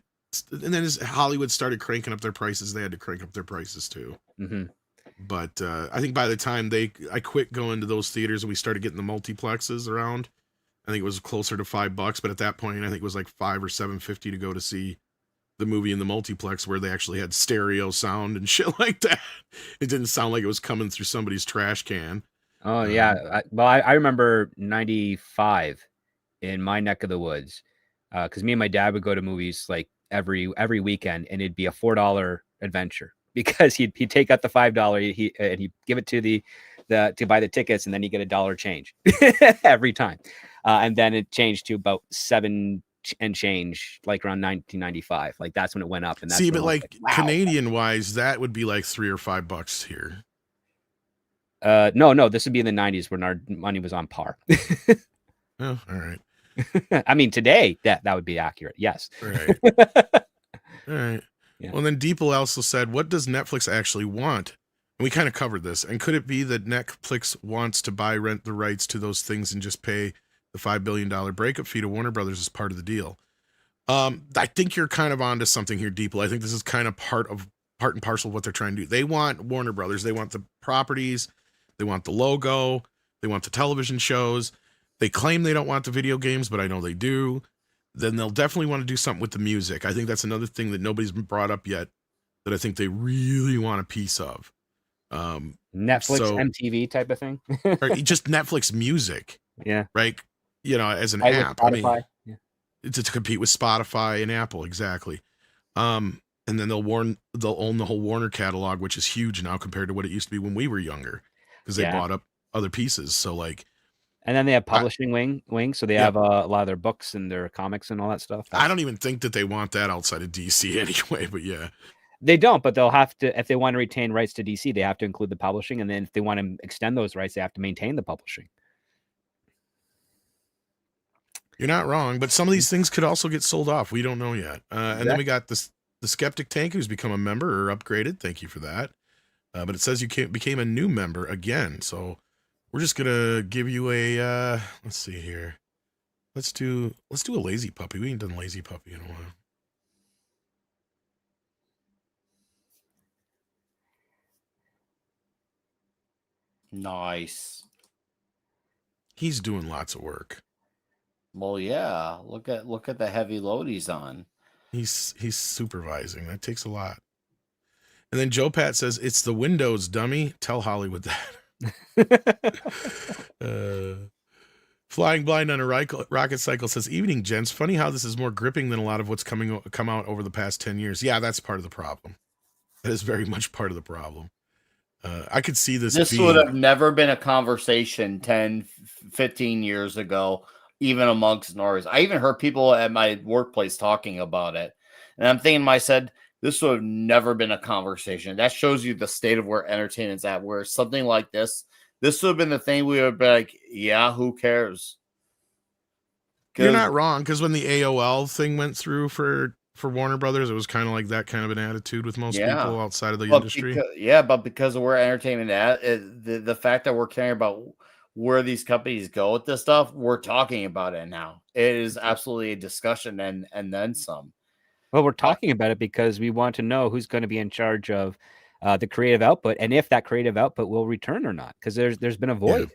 Speaker 2: and then as Hollywood started cranking up their prices, they had to crank up their prices too.
Speaker 3: Mm-hmm.
Speaker 2: But I think by the time I quit going to those theaters and we started getting the multiplexes around, I think it was closer to $5, but at that point, I think it was like $5 or $7.50 to go to see the movie in the multiplex where they actually had stereo sound and shit like that. It didn't sound like it was coming through somebody's trash can.
Speaker 3: Oh yeah. I remember 95 in my neck of the woods. Cause me and my dad would go to movies like every weekend, and it'd be a $4 adventure because he'd take out the $5 and he'd give it to to buy the tickets, and then you get $1 change every time. And then it changed to about 7 and change, like around 1995. Like that's when it went up. And that's
Speaker 2: but like wow. Canadian wise, that would be like $3 or $5 here.
Speaker 3: No, this would be in the 90s when our money was on par.
Speaker 2: Oh, all right.
Speaker 3: I mean, today that would be accurate. Yes.
Speaker 2: Right. All right. Yeah. Well, then Deeple also said, what does Netflix actually want? And we kind of covered this. And could it be that Netflix wants to rent the rights to those things and just pay the $5 billion breakup fee to Warner Brothers as part of the deal? I think you're kind of onto something here, Deeple. I think this is kind of part and parcel of what they're trying to do. They want Warner Brothers. They want the properties. They want the logo. They want the television shows. They claim they don't want the video games, but I know they do. Then they'll definitely want to do something with the music. I think that's another thing that nobody's brought up yet that I think they really want a piece of.
Speaker 3: Netflix, MTV type of thing.
Speaker 2: Or just Netflix music.
Speaker 3: Yeah.
Speaker 2: Right. You know, as an app.
Speaker 3: I mean,
Speaker 2: to compete with Spotify and Apple. Exactly. And then they'll own the whole Warner catalog, which is huge now compared to what it used to be when we were younger, because they bought up other pieces. So like,
Speaker 3: and then they have publishing wing, so they have a lot of their books and their comics and all that stuff.
Speaker 2: I don't even think that they want that outside of DC anyway, but yeah.
Speaker 3: They don't, but they'll have to, if they want to retain rights to DC, they have to include the publishing, and then if they want to extend those rights, they have to maintain the publishing.
Speaker 2: You're not wrong, but some of these things could also get sold off. We don't know yet. And then we got the Skeptic Tank, who's become a member or upgraded. Thank you for that. But it says you became a new member again, so we're just gonna give you a let's see here. Let's do a Lazy Puppy. We ain't done Lazy Puppy in a while.
Speaker 4: Nice.
Speaker 2: He's doing lots of work.
Speaker 4: Well, yeah. Look at the heavy load he's on.
Speaker 2: He's supervising. That takes a lot. And then Joe Pat says, it's the Windows, dummy. Tell Hollywood that. Flying Blind on a Rocket Cycle says, evening, gents. Funny how this is more gripping than a lot of what's come out over the past 10 years. Yeah, that's part of the problem. That is very much part of the problem. I could see this.
Speaker 4: This would have never been a conversation 10, 15 years ago, even amongst Norris. I even heard people at my workplace talking about it. And I'm thinking to myself, this would have never been a conversation. That shows you the state of where entertainment's at, where something like this would have been the thing we would be like, yeah, who cares?
Speaker 2: You're not wrong, because when the AOL thing went through for Warner Brothers, it was kind of like that kind of an attitude with most people outside of the industry.
Speaker 4: But because of where entertainment at, the fact that we're caring about where these companies go with this stuff, we're talking about it now. It is absolutely a discussion and then some.
Speaker 3: Well, we're talking about it because we want to know who's going to be in charge of the creative output, and if that creative output will return or not, because there's been a void.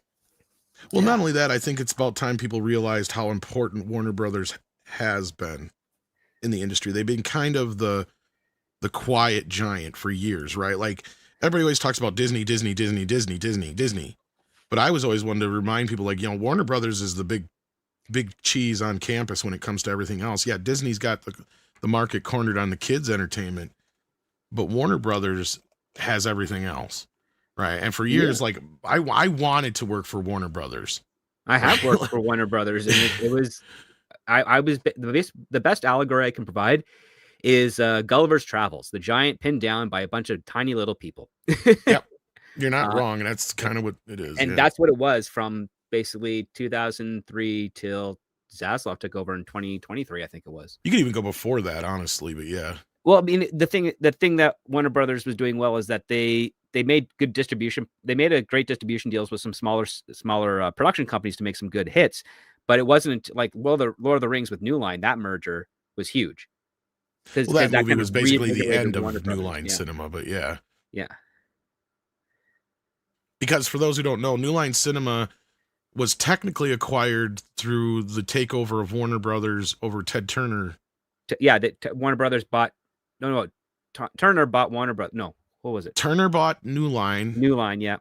Speaker 2: Well, not only that, I think it's about time people realized how important Warner Brothers has been in the industry. They've been kind of the quiet giant for years, right? Like everybody always talks about Disney. But I was always one to remind people, like, Warner Brothers is the big cheese on campus when it comes to everything else. Yeah, Disney's got the market cornered on the kids' entertainment, but Warner Brothers has everything else. Right. And for years, like I wanted to work for Warner Brothers.
Speaker 3: I have worked for Warner Brothers, and it was, I was the best allegory I can provide is Gulliver's Travels, the giant pinned down by a bunch of tiny little people.
Speaker 2: Yep. You're not wrong. And that's kind of what it is.
Speaker 3: And that's what it was from basically 2003 till Zaslav took over in 2023, I think it was.
Speaker 2: You could even go before that, honestly, but yeah.
Speaker 3: Well, I mean, the thing that Warner Brothers was doing well is that they made good distribution. They made a great distribution deals with some smaller production companies to make some good hits. But it wasn't like Lord of the Rings with New Line. That merger was huge.
Speaker 2: Well, that movie was basically the end of New Line Cinema, but yeah.
Speaker 3: Yeah.
Speaker 2: Because for those who don't know, New Line Cinema was technically acquired through the takeover of Warner Brothers over Ted Turner.
Speaker 3: Warner Brothers bought... No, Turner bought Warner Brothers. No, what was it?
Speaker 2: Turner bought New Line.
Speaker 3: New Line, yeah.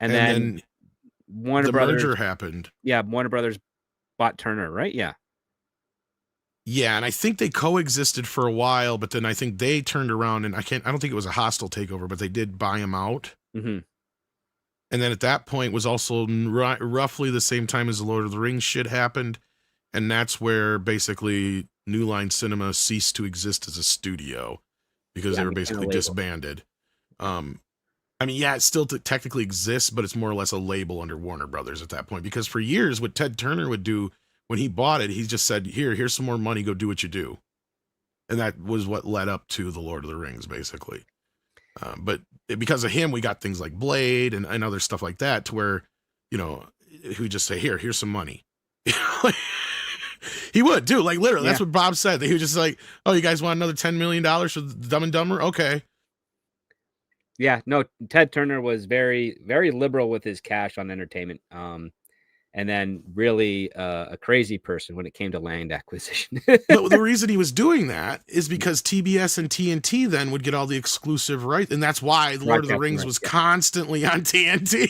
Speaker 3: And then Warner Brothers...
Speaker 2: merger happened.
Speaker 3: Yeah, Warner Brothers bought Turner, right? Yeah.
Speaker 2: Yeah, and I think they coexisted for a while, but then I think they turned around, and I don't think it was a hostile takeover, but they did buy them out.
Speaker 3: Mm-hmm.
Speaker 2: And then at that point was also roughly the same time as the Lord of the Rings shit happened, and that's where basically New Line Cinema ceased to exist as a studio because they were basically disbanded. I mean, yeah, it still technically exists, but it's more or less a label under Warner Brothers at that point, because for years what Ted Turner would do when he bought it, he just said, here's some more money, go do what you do. And that was what led up to the Lord of the Rings, basically. But because of him, we got things like Blade and other stuff like that, to where, he would just say, here's some money. He would, dude, like literally, that's what Bob said. He was just like, oh, you guys want another $10 million for Dumb and Dumber? Okay.
Speaker 3: Yeah, no, Ted Turner was very, very liberal with his cash on entertainment. And then really a crazy person when it came to land acquisition.
Speaker 2: But the reason he was doing that is because TBS and TNT then would get all the exclusive rights. And that's why The Lord of the Rings was constantly on TNT.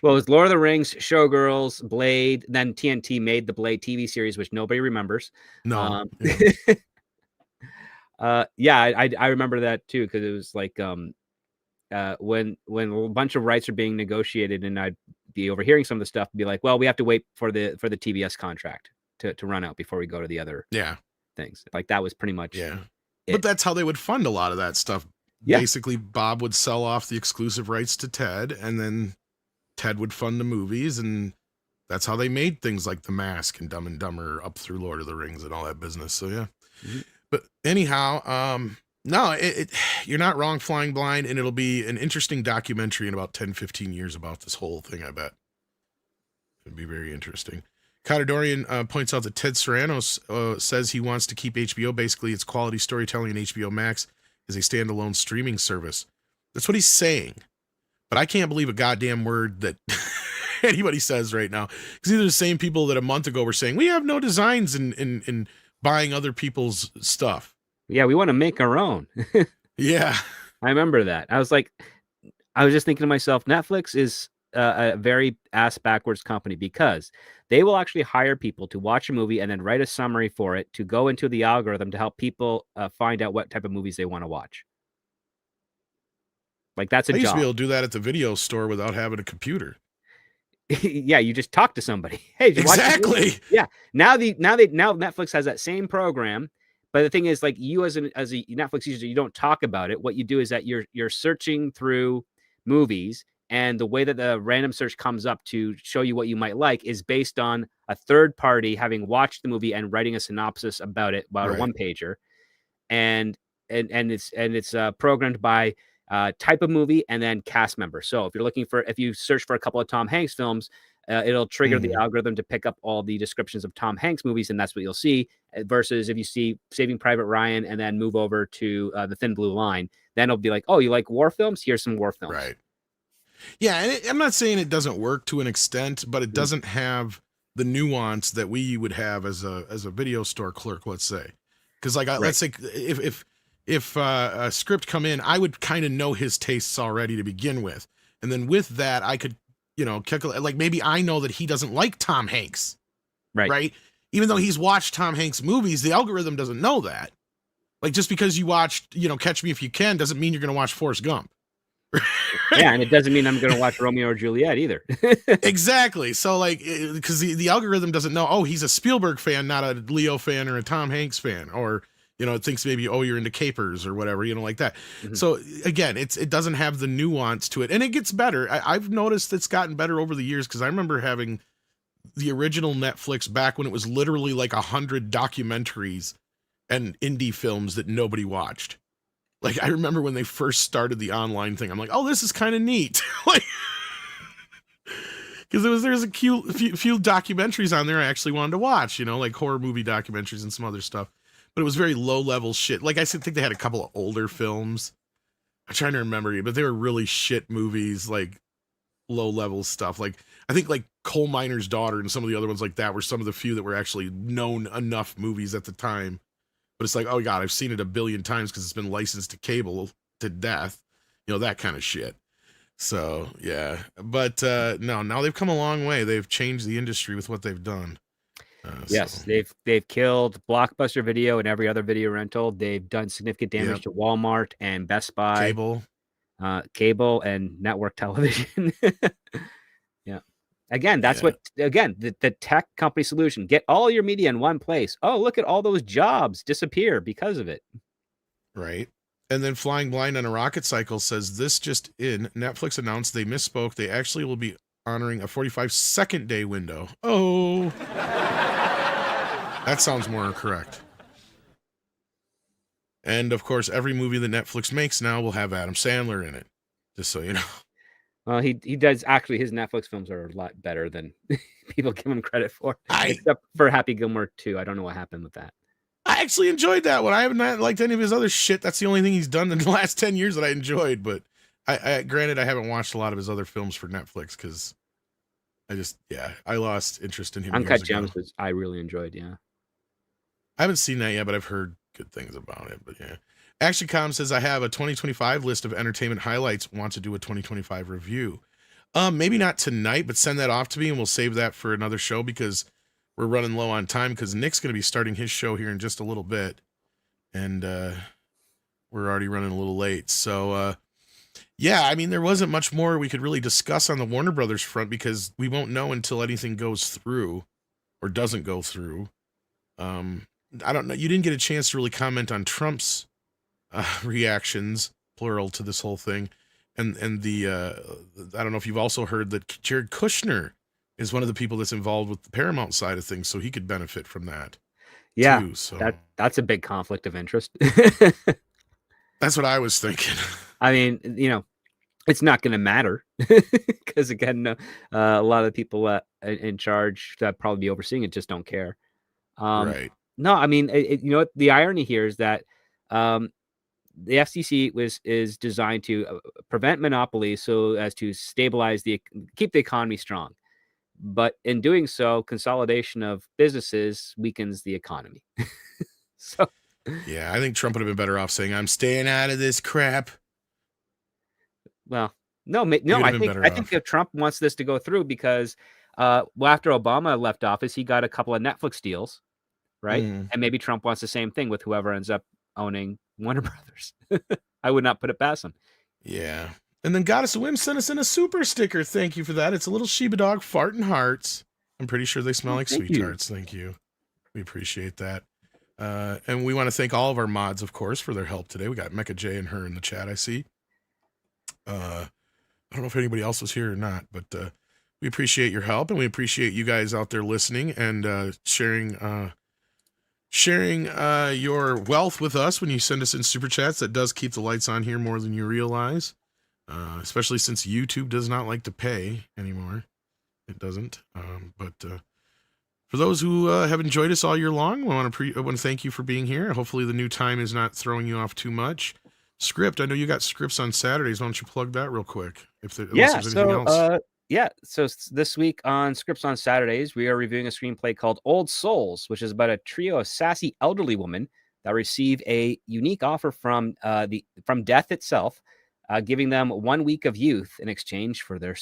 Speaker 3: Well, it was Lord of the Rings, Showgirls, Blade. Then TNT made the Blade TV series, which nobody remembers.
Speaker 2: No.
Speaker 3: I remember that too, because it was like when a bunch of rights are being negotiated, and I'd be overhearing some of the stuff, be like, well, we have to wait for the TBS contract to run out before we go to the other things. Like that was pretty much it.
Speaker 2: But that's how they would fund a lot of that stuff. Basically, Bob would sell off the exclusive rights to Ted, and then Ted would fund the movies, and that's how they made things like The Mask and Dumb and Dumber up through Lord of the Rings and all that business. So yeah. Mm-hmm. But anyhow, no, you're not wrong, Flying Blind, and it'll be an interesting documentary in about 10, 15 years about this whole thing, I bet. It'd be very interesting. Cottadorian points out that Ted Sarandos says he wants to keep HBO, basically its quality storytelling, and HBO Max as a standalone streaming service. That's what he's saying. But I can't believe a goddamn word that anybody says right now. Because these are the same people that a month ago were saying, we have no designs in buying other people's stuff.
Speaker 3: Yeah, we want to make our own.
Speaker 2: Yeah.
Speaker 3: I remember that. I was just thinking to myself, Netflix is a very ass backwards company, because they will actually hire people to watch a movie and then write a summary for it to go into the algorithm to help people find out what type of movies they want to watch. Like that's a job. I used
Speaker 2: to be able to do that at the video store without having a computer.
Speaker 3: Yeah, you just talk to somebody. Hey,
Speaker 2: exactly.
Speaker 3: Yeah. Now Netflix has that same program, But the thing is, like, you as a Netflix user, you don't talk about it. What you do is that you're searching through movies, and the way that the random search comes up to show you what you might like is based on a third party having watched the movie and writing a synopsis about it, about a one pager, and it's programmed by type of movie and then cast member. So if you search for a couple of Tom Hanks films, it'll trigger the algorithm to pick up all the descriptions of Tom Hanks movies, and that's what you'll see. Versus if you see Saving Private Ryan and then move over to The Thin Blue Line, then it'll be like, oh, you like war films? Here's some war films.
Speaker 2: Right. Yeah, and I'm not saying it doesn't work to an extent, but it doesn't have the nuance that we would have as a video store clerk, let's say. Because let's say if a script come in, I would kind of know his tastes already to begin with, and then with that, I could calculate. Like maybe I know that he doesn't like Tom Hanks, right? Even though he's watched Tom Hanks movies, the algorithm doesn't know that. Like just because you watched Catch Me If You Can doesn't mean you're going to watch Forrest Gump.
Speaker 3: Yeah, and it doesn't mean I'm going to watch Romeo or Juliet either.
Speaker 2: Exactly. So because the algorithm doesn't know, oh, he's a Spielberg fan, not a Leo fan or a Tom Hanks fan, or it thinks maybe, oh, you're into capers or whatever, like that. So again, it doesn't have the nuance to it, and it gets better. I've noticed it's gotten better over the years, because I remember having the original Netflix back when it was literally like 100 documentaries and indie films that nobody watched. Like, I remember when they first started the online thing, I'm like, oh, this is kind of neat. Because there's a few documentaries on there I actually wanted to watch, like horror movie documentaries and some other stuff. But it was very low level shit. Like, I think they had a couple of older films. I'm trying to remember, but they were really shit movies, like low level stuff. Like, I think like Coal Miner's Daughter and some of the other ones like that were some of the few that were actually known enough movies at the time. But it's like, oh God, I've seen it a billion times because it's been licensed to cable to death, that kind of shit. So yeah, but no, now they've come a long way. They've changed the industry with what they've done.
Speaker 3: Yes, they've killed Blockbuster Video and every other video rental. They've done significant damage to Walmart and Best Buy, cable and network television. Yeah. Again, that's the tech company solution. Get all your media in one place. Oh, look at all those jobs disappear because of it.
Speaker 2: Right. And then Flying Blind on a Rocket Cycle says, this just in, Netflix announced they misspoke. They actually will be honoring a 45-second day window. Oh, that sounds more correct. And of course, every movie that Netflix makes now will have Adam Sandler in it. Just so you know.
Speaker 3: Well, he does actually. His Netflix films are a lot better than people give him credit for, except for Happy Gilmore 2. I don't know what happened with that.
Speaker 2: I actually enjoyed that one. I haven't liked any of his other shit. That's the only thing he's done in the last 10 years that I enjoyed. But granted, I haven't watched a lot of his other films for Netflix because I lost interest in him.
Speaker 3: Uncut Gems was I really enjoyed. Yeah,
Speaker 2: I haven't seen that yet, but I've heard good things about it. But yeah. ActionCom says, I have a 2025 list of entertainment highlights. Want to do a 2025 review. Maybe not tonight, but send that off to me and we'll save that for another show because we're running low on time because Nick's going to be starting his show here in just a little bit. And we're already running a little late. So, yeah, I mean, there wasn't much more we could really discuss on the Warner Brothers front because we won't know until anything goes through or doesn't go through. I don't know. You didn't get a chance to really comment on Trump's reactions, plural, to this whole thing. And the I don't know if you've also heard that Jared Kushner is one of the people that's involved with the Paramount side of things, so he could benefit from that.
Speaker 3: Yeah,
Speaker 2: too, so.
Speaker 3: That's a big conflict of interest.
Speaker 2: That's what I was thinking.
Speaker 3: I mean, it's not going to matter because again, a lot of the people in charge that probably be overseeing it just don't care.
Speaker 2: Right.
Speaker 3: No, I mean, what the irony here is that the FCC is designed to prevent monopolies so as to stabilize keep the economy strong. But in doing so, consolidation of businesses weakens the economy. So,
Speaker 2: yeah, I think Trump would have been better off saying, "I'm staying out of this crap."
Speaker 3: Well, no, I think if Trump wants this to go through because after Obama left office, he got a couple of Netflix deals, right? And maybe Trump wants the same thing with whoever ends up owning Warner Brothers. I would not put it past him.
Speaker 2: Yeah. And then Goddess of Whim sent us in a super sticker. Thank you for that. It's a little Sheba dog farting hearts. I'm pretty sure they smell like sweethearts. Thank you. We appreciate that. And we want to thank all of our mods, of course, for their help today. We got Mecha J and her in the chat, I see. I don't know if anybody else was here or not, but we appreciate your help, and we appreciate you guys out there listening and sharing your wealth with us when you send us in super chats. That does keep the lights on here more than you realize, especially since YouTube does not like to pay anymore. It doesn't. But for those who have enjoyed us all year long, I want to thank you for being here. Hopefully the new time is not throwing you off too much. Script, I know you got scripts on Saturdays. Why don't you plug that real quick? Unless there's anything else.
Speaker 3: So this week on Scripts on Saturdays, we are reviewing a screenplay called Old Souls, which is about a trio of sassy elderly women that receive a unique offer from death itself, giving them 1 week of youth in exchange for their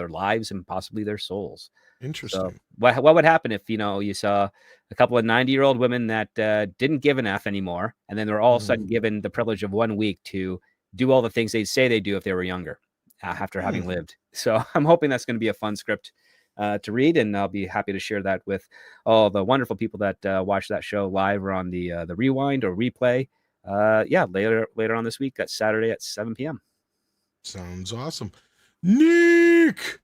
Speaker 3: lives and possibly their souls.
Speaker 2: Interesting.
Speaker 3: So what would happen if you saw a couple of 90-year-old women that didn't give an F anymore, and then they're all of a sudden given the privilege of 1 week to do all the things they'd say they do if they were younger after having lived. So I'm hoping that's going to be a fun script to read, and I'll be happy to share that with all the wonderful people that watch that show live or on the rewind or replay. Later on this week. That's Saturday at 7 p.m.
Speaker 2: Sounds awesome. Nick!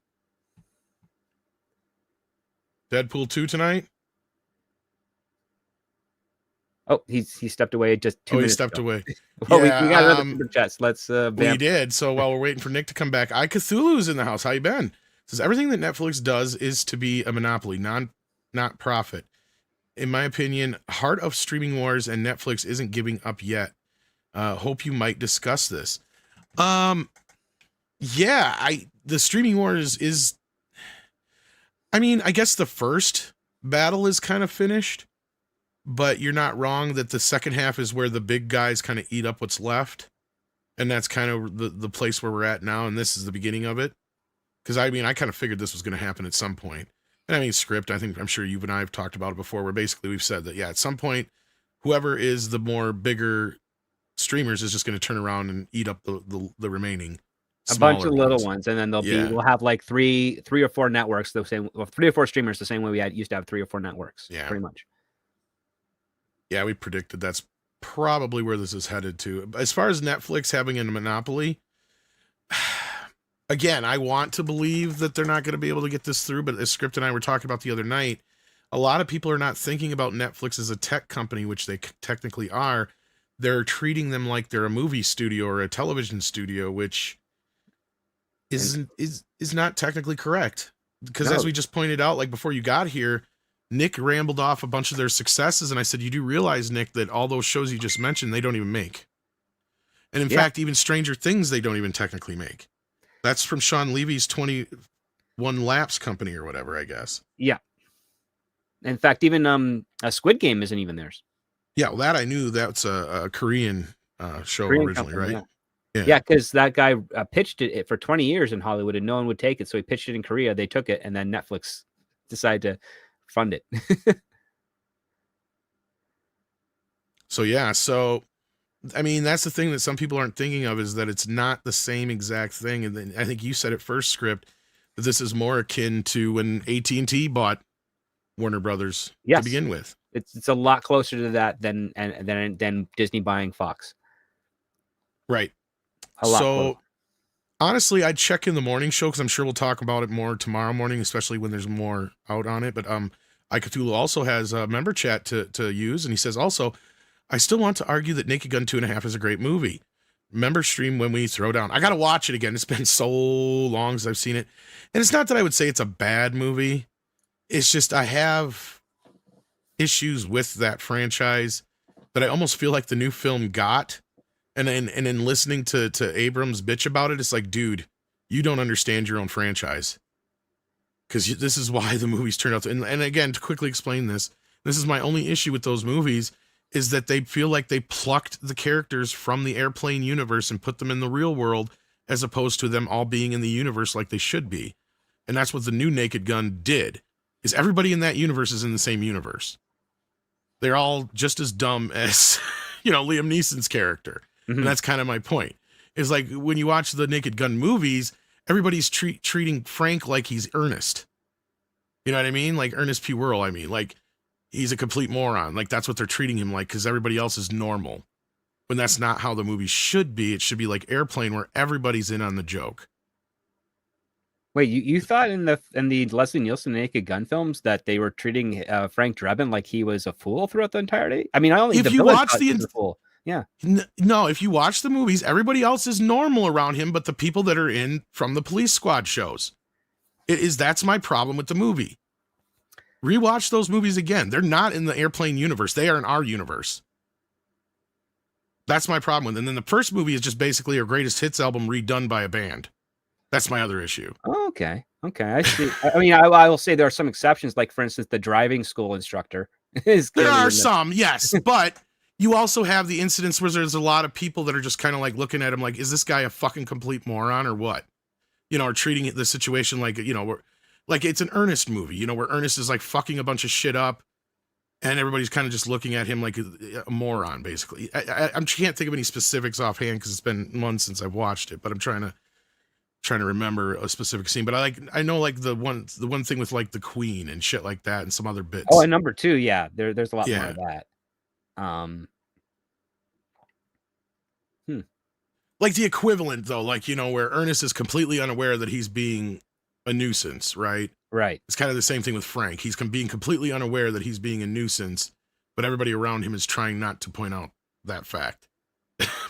Speaker 2: Deadpool 2 tonight?
Speaker 3: Oh, he stepped away just 2 minutes.
Speaker 2: He stepped away.
Speaker 3: Well, we got another super chats. Let's
Speaker 2: we did. So while we're waiting for Nick to come back, Cthulhu's in the house. How you been? Says everything that Netflix does is to be a monopoly, not profit. In my opinion, Heart of Streaming Wars and Netflix isn't giving up yet. Hope you might discuss this. The Streaming Wars is, I guess the first battle is kind of finished, but you're not wrong that the second half is where the big guys kind of eat up what's left. And that's kind of the place where we're at now. And this is the beginning of it. Because I kind of figured this was going to happen at some point. And Script, I'm sure you and I have talked about it before, where basically we've said that, at some point, whoever is the more bigger streamers is just going to turn around and eat up the remaining.
Speaker 3: A bunch of little ones, and then we'll have like three or four networks, the same, 3 or 4 streamers, the same way we used to have 3 or 4 networks. Yeah, pretty much.
Speaker 2: Yeah, we predicted that's probably where this is headed to. As far as Netflix having a monopoly, again, I want to believe that they're not going to be able to get this through, but as Script and I were talking about the other night, a lot of people are not thinking about Netflix as a tech company, which they technically are. They're treating them like they're a movie studio or a television studio, which is not technically correct. Because as we just pointed out, like before you got here, Nick rambled off a bunch of their successes, and I said, you do realize, Nick, that all those shows you just mentioned, they don't even make. And in fact, even Stranger Things, they don't even technically make. That's from Sean Levy's 21 Laps company or whatever, I guess. Yeah.
Speaker 3: In fact, even a Squid Game isn't even theirs.
Speaker 2: Yeah, well, that I knew. That's a Korean show originally, company, right?
Speaker 3: Yeah, because that guy pitched it for 20 years in Hollywood, and no one would take it. So he pitched it in Korea. They took it, and then Netflix decided to fund it.
Speaker 2: So that's the thing that some people aren't thinking of, is that it's not the same exact thing. And then I think you said it first, Script, that this is more akin to when AT&T bought Warner Brothers to begin with.
Speaker 3: It's a lot closer to that than Disney buying Fox.
Speaker 2: Right. So honestly, I'd check in the morning show, because I'm sure we'll talk about it more tomorrow morning, especially when there's more out on it. But Cthulhu also has a member chat to use, and he says also, I still want to argue that Naked Gun 2.5 is a great movie. Member stream when we throw down. I got to watch it again. It's been so long since I've seen it. And it's not that I would say it's a bad movie. It's just I have issues with that franchise that I almost feel like the new film got. And then listening to Abrams bitch about it, it's like, dude, you don't understand your own franchise. Because this is why the movies turned out to... And again, to quickly explain this is my only issue with those movies, is that they feel like they plucked the characters from the Airplane universe and put them in the real world, as opposed to them all being in the universe like they should be. And that's what the new Naked Gun did, is everybody in that universe is in the same universe. They're all just as dumb as, Liam Neeson's character. Mm-hmm. And that's kind of my point. Is like when you watch the Naked Gun movies, everybody's treating Frank like he's Ernest. You know what I mean? Like Ernest P. Worrell, he's a complete moron. Like, that's what they're treating him like, because everybody else is normal. When that's not how the movie should be. It should be like Airplane, where everybody's in on the joke.
Speaker 3: Wait, you thought in the Leslie Nielsen Naked Gun films that they were treating Frank Drebin like he was a fool throughout the entirety? I mean, I only
Speaker 2: if you watch the
Speaker 3: fool. Yeah.
Speaker 2: No, if you watch the movies, everybody else is normal around him, but the people that are in from the Police Squad shows. That's my problem with the movie. Rewatch those movies again. They're not in the Airplane universe. They are in our universe. That's my problem with it. And then the first movie is just basically a greatest hits album redone by a band. That's my other issue.
Speaker 3: Oh, okay. I see. I mean, I will say there are some exceptions, like, for instance, the driving school instructor is.
Speaker 2: There are some, yes, but you also have the incidents where there's a lot of people that are just kind of like looking at him like, is this guy a fucking complete moron or what? Or treating the situation like, like it's an Ernest movie, where Ernest is like fucking a bunch of shit up and everybody's kind of just looking at him like a moron, basically. I can't think of any specifics offhand because it's been months since I've watched it, but I'm trying to remember a specific scene. But I know like the one thing with like the Queen and shit like that and some other bits.
Speaker 3: Oh, and number 2, yeah, there's a lot more of that.
Speaker 2: Like the equivalent though, like, where Ernest is completely unaware that he's being a nuisance, right?
Speaker 3: Right.
Speaker 2: It's kind of the same thing with Frank. He's being completely unaware that he's being a nuisance, but everybody around him is trying not to point out that fact.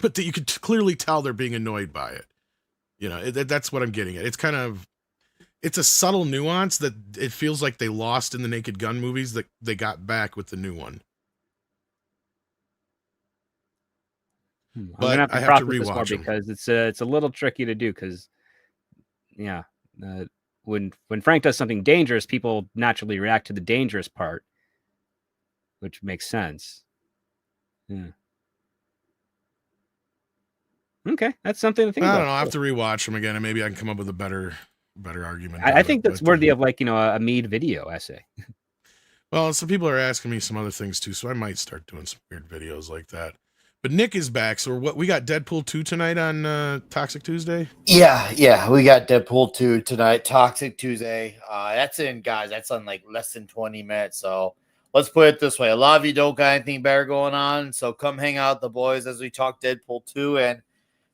Speaker 2: But that you could clearly tell they're being annoyed by it. That's what I'm getting at. It's a subtle nuance that it feels like they lost in the Naked Gun movies that they got back with the new one.
Speaker 3: But I'm gonna have to rewatch them because it's a little tricky to do because, when Frank does something dangerous, people naturally react to the dangerous part, which makes sense. Yeah. Okay, that's something to think about.
Speaker 2: I don't know. I have to rewatch them again, and maybe I can come up with a better argument.
Speaker 3: I think that's worthy of like a Mead video essay.
Speaker 2: Well, some people are asking me some other things too, so I might start doing some weird videos like that. But Nick is back, so we got Deadpool 2 tonight on Toxic Tuesday?
Speaker 4: Yeah, we got Deadpool 2 tonight, Toxic Tuesday. That's on like less than 20 minutes, so let's put it this way. A lot of you don't got anything better going on, so come hang out with the boys as we talk Deadpool 2 and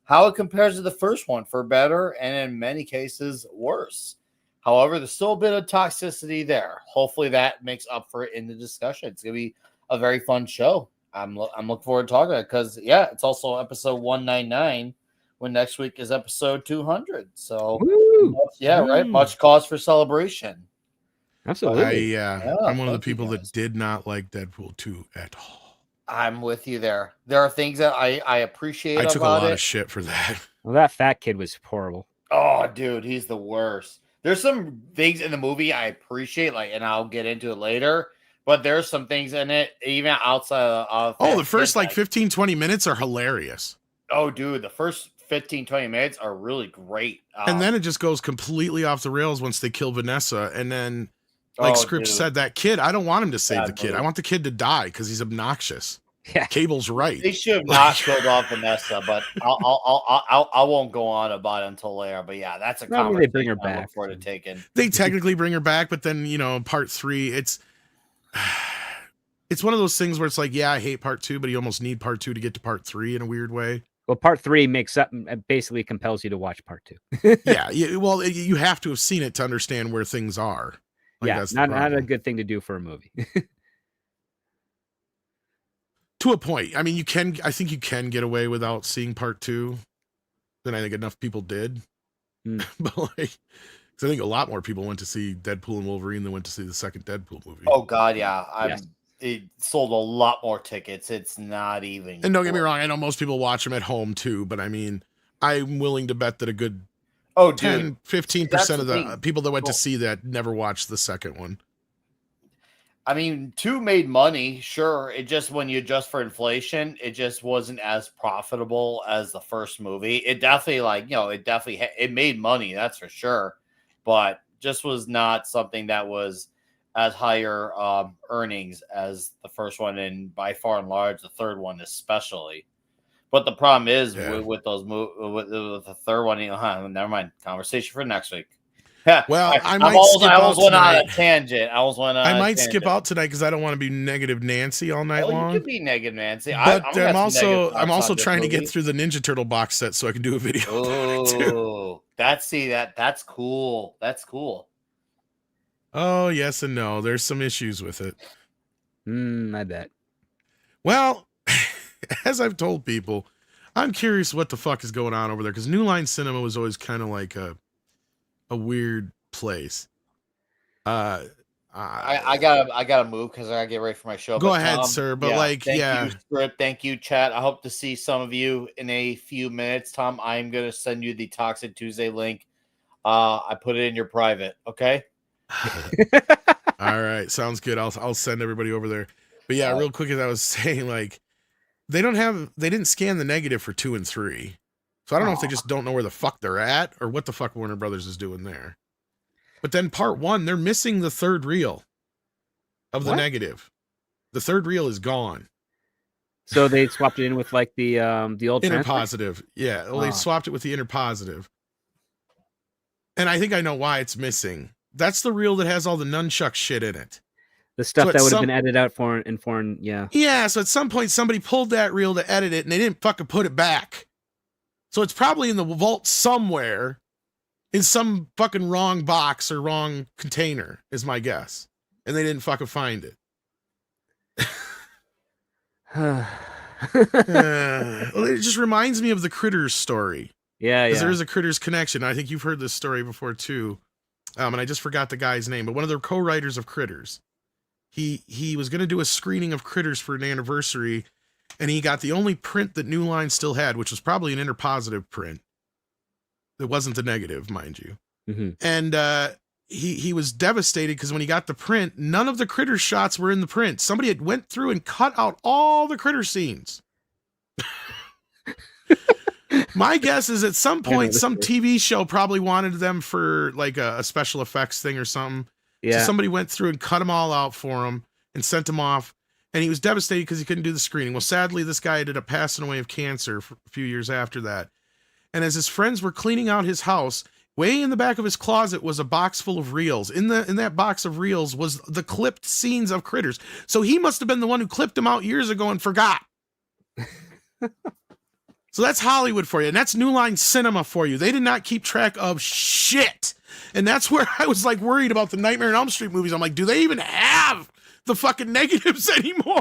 Speaker 4: how it compares to the first one, for better and in many cases worse. However, there's still a bit of toxicity there. Hopefully that makes up for it in the discussion. It's going to be a very fun show. I'm looking forward to talking about it because, it's also episode 199 when next week is episode 200. So, right. Much cause for celebration.
Speaker 3: Absolutely.
Speaker 2: I'm one of the people that did not like Deadpool 2 at all.
Speaker 4: I'm with you there. There are things that I appreciate about it.
Speaker 2: I took a lot of shit for that.
Speaker 3: Well, that fat kid was horrible.
Speaker 4: Oh, dude, he's the worst. There's some things in the movie I appreciate, and I'll get into it later. But there's some things in it, even outside of...
Speaker 2: the first 15, 20 minutes are hilarious.
Speaker 4: Oh, dude, the first 15, 20 minutes are really great.
Speaker 2: And then it just goes completely off the rails once they kill Vanessa. And then, Scripps said, that kid, I don't want him to save the kid. I want the kid to die because he's obnoxious.
Speaker 3: Yeah,
Speaker 2: Cable's right.
Speaker 4: They should have not killed off Vanessa, but I won't go on about it until later. But yeah, that's a conversation.
Speaker 3: They bring her back.
Speaker 2: They technically bring her back, but then part 3, it's one of those things where it's like, I hate part 2, but you almost need part 2 to get to part 3 in a weird way.
Speaker 3: Well, part 3 basically compels you to watch part 2.
Speaker 2: Well, you have to have seen it to understand where things are.
Speaker 3: That's not a good thing to do for a movie.
Speaker 2: To a point. I mean, I think you can get away without seeing part 2 than I think enough people did. But I think a lot more people went to see Deadpool and Wolverine than went to see the second Deadpool movie.
Speaker 4: Oh God, yeah. It sold a lot more tickets. It's not even.
Speaker 2: And don't get me wrong, I know most people watch them at home too, but I mean, I'm willing to bet that a good 10-15% of the people that went to see that never watched the second one.
Speaker 4: I mean, 2 made money, sure. It just, when you adjust for inflation, it just wasn't as profitable as the first movie. It definitely, it made money, that's for sure. But just was not something that was as higher earnings as the first one, and by far and large, the third one especially. But the problem is with the third one, never mind, conversation for next week.
Speaker 2: Well, I might
Speaker 4: almost
Speaker 2: skip out
Speaker 4: went on a
Speaker 2: tonight.
Speaker 4: tangent.
Speaker 2: I might skip out tonight because I don't want to be negative Nancy all night long.
Speaker 4: You could be negative Nancy.
Speaker 2: But I'm also trying to get through the Ninja Turtle box set so I can do a video.
Speaker 4: Oh, that's cool. That's cool.
Speaker 2: Oh, yes and no. There's some issues with it.
Speaker 3: I bet.
Speaker 2: Well, as I've told people, I'm curious what the fuck is going on over there because New Line Cinema was always kind of like a weird place.
Speaker 4: I gotta move because I gotta get ready for my show.
Speaker 2: Go ahead, sir. But
Speaker 4: thank you, Script. Thank you, chat. I hope to see some of you in a few minutes. Tom, I'm gonna send you the Toxic Tuesday link. I put it in your private. Okay.
Speaker 2: All right, sounds good. I'll send everybody over there. But yeah, real quick, as I was saying, like they didn't scan the negative for 2 and 3, so I don't know if they just don't know where the fuck they're at or what the fuck Warner Brothers is doing there. But then part 1, they're missing the third reel of the negative. The third reel is gone.
Speaker 3: So they swapped it in with like the old
Speaker 2: inner positive. Yeah, well, they swapped it with the inner positive. And I think I know why it's missing. That's the reel that has all the nunchuck shit in it.
Speaker 3: The stuff that would have been edited out in foreign, yeah.
Speaker 2: Yeah, so at some point somebody pulled that reel to edit it and they didn't fucking put it back. So it's probably in the vault somewhere in some fucking wrong box or wrong container is my guess. And they didn't fucking find it. Well, it just reminds me of the Critters story.
Speaker 3: Yeah,
Speaker 2: because there is a Critters connection. I think you've heard this story before too. And I just forgot the guy's name, but one of the co-writers of Critters, he was going to do a screening of Critters for an anniversary, and he got the only print that New Line still had, which was probably an interpositive print. It wasn't the negative, mind you.
Speaker 3: Mm-hmm.
Speaker 2: And he was devastated because when he got the print, none of the Critter shots were in the print. Somebody had went through and cut out all the Critter scenes. My guess is at some point, some TV show probably wanted them for like a special effects thing or something. Yeah. So somebody went through and cut them all out for him and sent them off. And he was devastated because he couldn't do the screening. Well, sadly, this guy ended up passing away of cancer a few years after that. And as his friends were cleaning out his house, way in the back of his closet was a box full of reels. In that box of reels was the clipped scenes of Critters. So he must have been the one who clipped them out years ago and forgot. So that's Hollywood for you. And that's New Line Cinema for you. They did not keep track of shit. And that's where I was like worried about the Nightmare on Elm Street movies. I'm like, do they even have the fucking negatives anymore?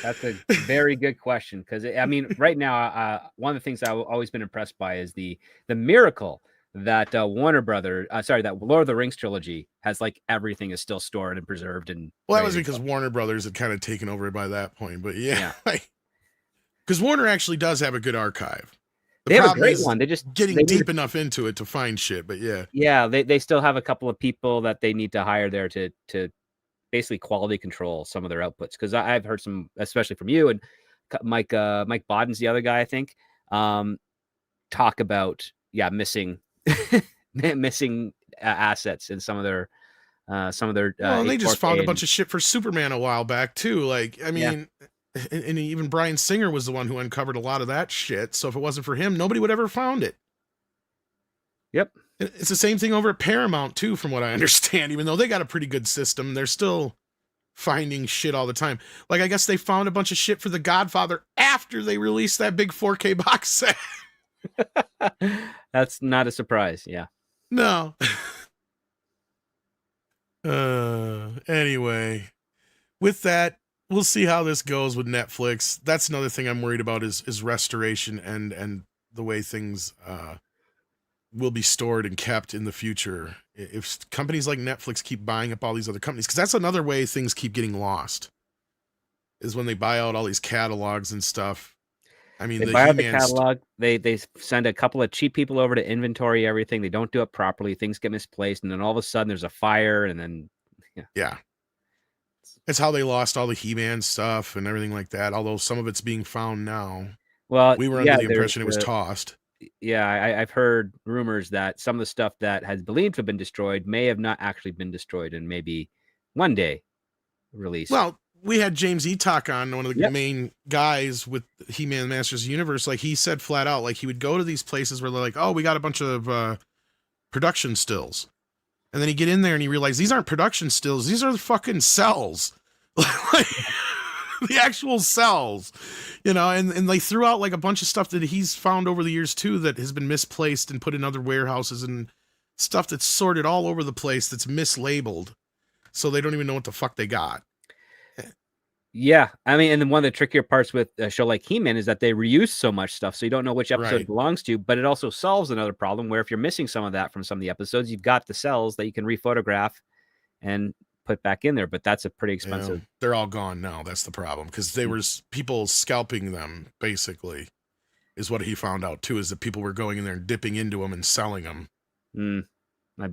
Speaker 3: That's a very good question. Because I mean, right now, one of the things I've always been impressed by is the miracle that Warner Brothers, that Lord of the Rings trilogy has like everything is still stored and preserved. And
Speaker 2: well, that was because Warner Brothers had kind of taken over by that point. But yeah. Because Warner actually does have a good archive.
Speaker 3: They have a great one. They just
Speaker 2: getting deep enough into it to find shit, but yeah.
Speaker 3: Yeah, they still have a couple of people that they need to hire there to basically quality control some of their outputs. Because I've heard some, especially from you and Mike Bodden's the other guy, I think, talk about missing assets in some of their
Speaker 2: well, they just found a bunch of shit for Superman a while back too. Like, I mean. Yeah. And even Bryan Singer was the one who uncovered a lot of that shit. So if it wasn't for him, nobody would ever found it.
Speaker 3: Yep.
Speaker 2: It's the same thing over at Paramount too, from what I understand. Even though they got a pretty good system, they're still finding shit all the time. Like, I guess they found a bunch of shit for The Godfather after they released that big 4K box set.
Speaker 3: That's not a surprise. Yeah.
Speaker 2: No. Anyway, with that, we'll see how this goes with Netflix. That's another thing I'm worried about is restoration and the way things will be stored and kept in the future. If companies like Netflix keep buying up all these other companies, because that's another way things keep getting lost, is when they buy out all these catalogs and stuff. I mean,
Speaker 3: they buy out the catalog. They send a couple of cheap people over to inventory everything. They don't do it properly. Things get misplaced, and then all of a sudden there's a fire, and then
Speaker 2: yeah. It's how they lost all the He-Man stuff and everything like that, although some of it's being found now.
Speaker 3: Well,
Speaker 2: we were under the impression it was tossed.
Speaker 3: Yeah, I've heard rumors that some of the stuff that has believed to have been destroyed may have not actually been destroyed and maybe one day released.
Speaker 2: Well, we had James Eatock on, one of the main guys with He-Man Masters of the Universe. Like, he said flat out, like, he would go to these places where they're like, oh, we got a bunch of production stills. And then you get in there and you realize these aren't production stills. These are the fucking cells. The actual cells, you know, and they threw out like a bunch of stuff that he's found over the years too that has been misplaced and put in other warehouses and stuff that's sorted all over the place that's mislabeled. So they don't even know what the fuck they got.
Speaker 3: Yeah. I mean, and then one of the trickier parts with a show like He-Man is that they reuse so much stuff. So you don't know which episode it belongs to, but it also solves another problem where if you're missing some of that from some of the episodes, you've got the cells that you can rephotograph and put back in there. But that's a pretty expensive.
Speaker 2: Yeah, they're all gone now. That's the problem. Because they were people scalping them, basically, is what he found out too, is that people were going in there and dipping into them and selling them.
Speaker 3: I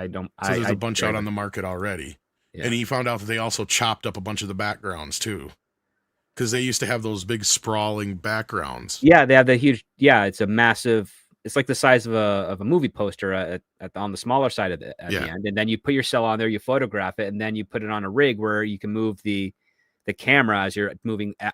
Speaker 3: don't.
Speaker 2: So there's a bunch out on the market already. Yeah. And he found out that they also chopped up a bunch of the backgrounds too, because they used to have those big sprawling backgrounds.
Speaker 3: Yeah, they have the huge. Yeah, it's a massive. It's like the size of a movie poster on the smaller side of it at the end, and then you put your cell on there, you photograph it, and then you put it on a rig where you can move the camera as you're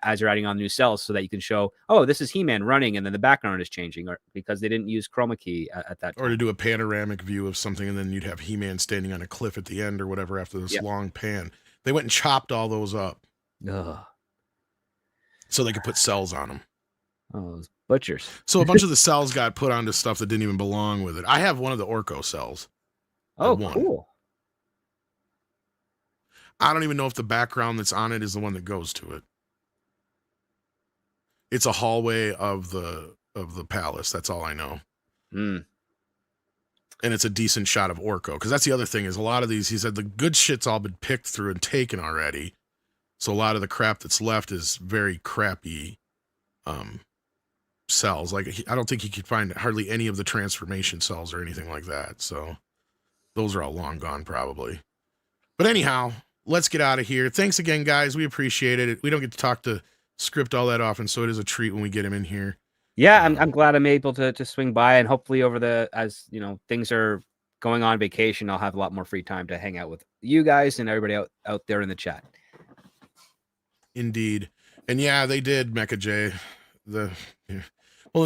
Speaker 3: adding on new cells, so that you can show, oh, this is He-Man running, and then the background is changing, or because they didn't use chroma key at that time.
Speaker 2: Or to do a panoramic view of something, and then you'd have He-Man standing on a cliff at the end or whatever after this long pan. They went and chopped all those up.
Speaker 3: Ugh.
Speaker 2: So they could put cells on them.
Speaker 3: Oh, those butchers.
Speaker 2: So a bunch of the cells got put onto stuff that didn't even belong with it. I have one of the Orko cells.
Speaker 3: Oh, cool.
Speaker 2: I don't even know if the background that's on it is the one that goes to it. It's a hallway of the palace. That's all I know. And it's a decent shot of Orko. Because that's the other thing is a lot of these, he said the good shit's all been picked through and taken already. So a lot of the crap that's left is very crappy cells. Like I don't think he could find hardly any of the transformation cells or anything like that. So those are all long gone probably. But anyhow, let's get out of here. Thanks again, guys. We appreciate it. We don't get to talk to Script all that often, so it is a treat when we get him in here.
Speaker 3: Yeah, I'm glad I'm able to swing by, and hopefully as you know, things are going on vacation, I'll have a lot more free time to hang out with you guys and everybody out there in the chat.
Speaker 2: Indeed. And yeah, they did, Mecha J. The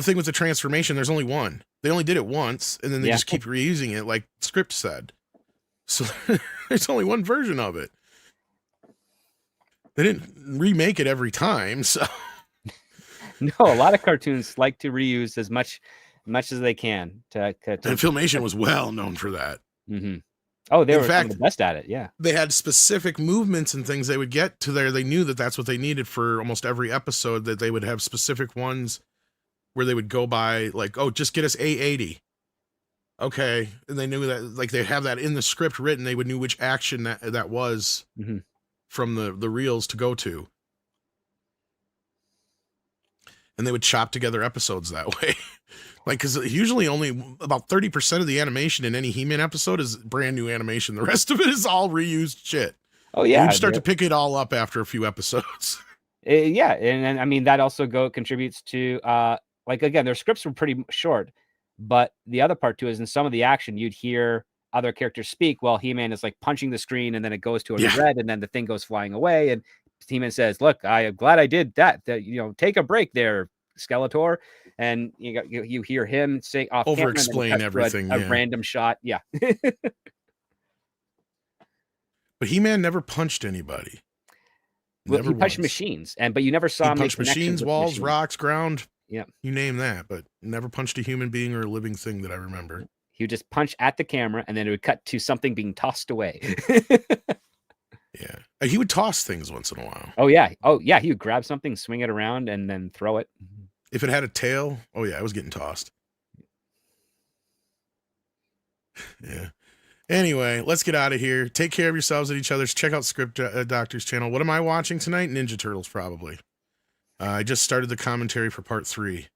Speaker 2: thing with the transformation, there's only one. They only did it once, and then they just keep reusing it like Script said. So there's only one version of it. They didn't remake it every time, so.
Speaker 3: No, a lot of cartoons like to reuse as much as they can. And
Speaker 2: Filmation was well known for that.
Speaker 3: Mm-hmm. Oh, they were some of the best at it, yeah.
Speaker 2: They had specific movements and things they would get to there. They knew that that's what they needed for almost every episode, that they would have specific ones where they would go by, like, oh, just get us A80. Okay. And they knew that, like, they have that in the script written. They would knew which action that was from the reels to go to. And they would chop together episodes that way. Like, because usually only about 30% of the animation in any He-Man episode is brand new animation. The rest of it is all reused shit.
Speaker 3: Oh, yeah.
Speaker 2: You start to pick it all up after a few episodes.
Speaker 3: Yeah. And I mean, that also contributes to, like, again, their scripts were pretty short. But the other part, too, is in some of the action, you'd hear other characters speak while He-Man is, like, punching the screen, and then it goes to a red, and then the thing goes flying away. And He-Man says, look, I am glad I did that, you know, take a break there, Skeletor. And you hear him say off
Speaker 2: over explain everything.
Speaker 3: A random shot. Yeah.
Speaker 2: But He-Man never punched anybody.
Speaker 3: Well, he punched machines, but you never saw him
Speaker 2: punch machines, walls, rocks, ground.
Speaker 3: Yeah.
Speaker 2: You name that, but never punched a human being or a living thing that I remember.
Speaker 3: He would just punch at the camera, and then it would cut to something being tossed away.
Speaker 2: Yeah. He would toss things once in a while.
Speaker 3: Oh, yeah. Oh, yeah. He would grab something, swing it around, and then throw it.
Speaker 2: If it had a tail, oh, yeah, it was getting tossed. Yeah. Anyway, let's get out of here. Take care of yourselves and each other's. Check out Script Doctor's channel. What am I watching tonight? Ninja Turtles, probably. I just started the commentary for part 3.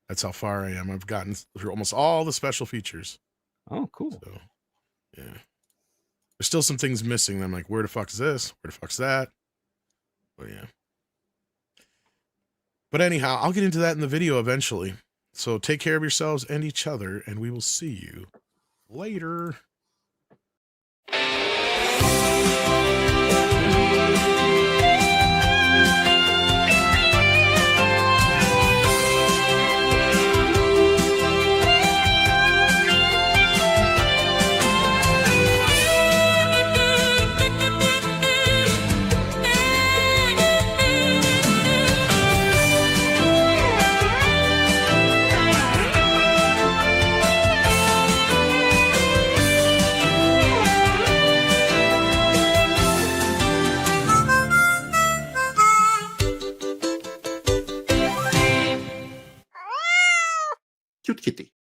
Speaker 2: That's how far I am. I've gotten through almost all the special features.
Speaker 3: Oh, cool.
Speaker 2: So, yeah. There's still some things missing. I'm like, where the fuck is this? Where the fuck's that? But yeah. But anyhow, I'll get into that in the video eventually. So take care of yourselves and each other, and we will see you later.
Speaker 5: Cute kitty.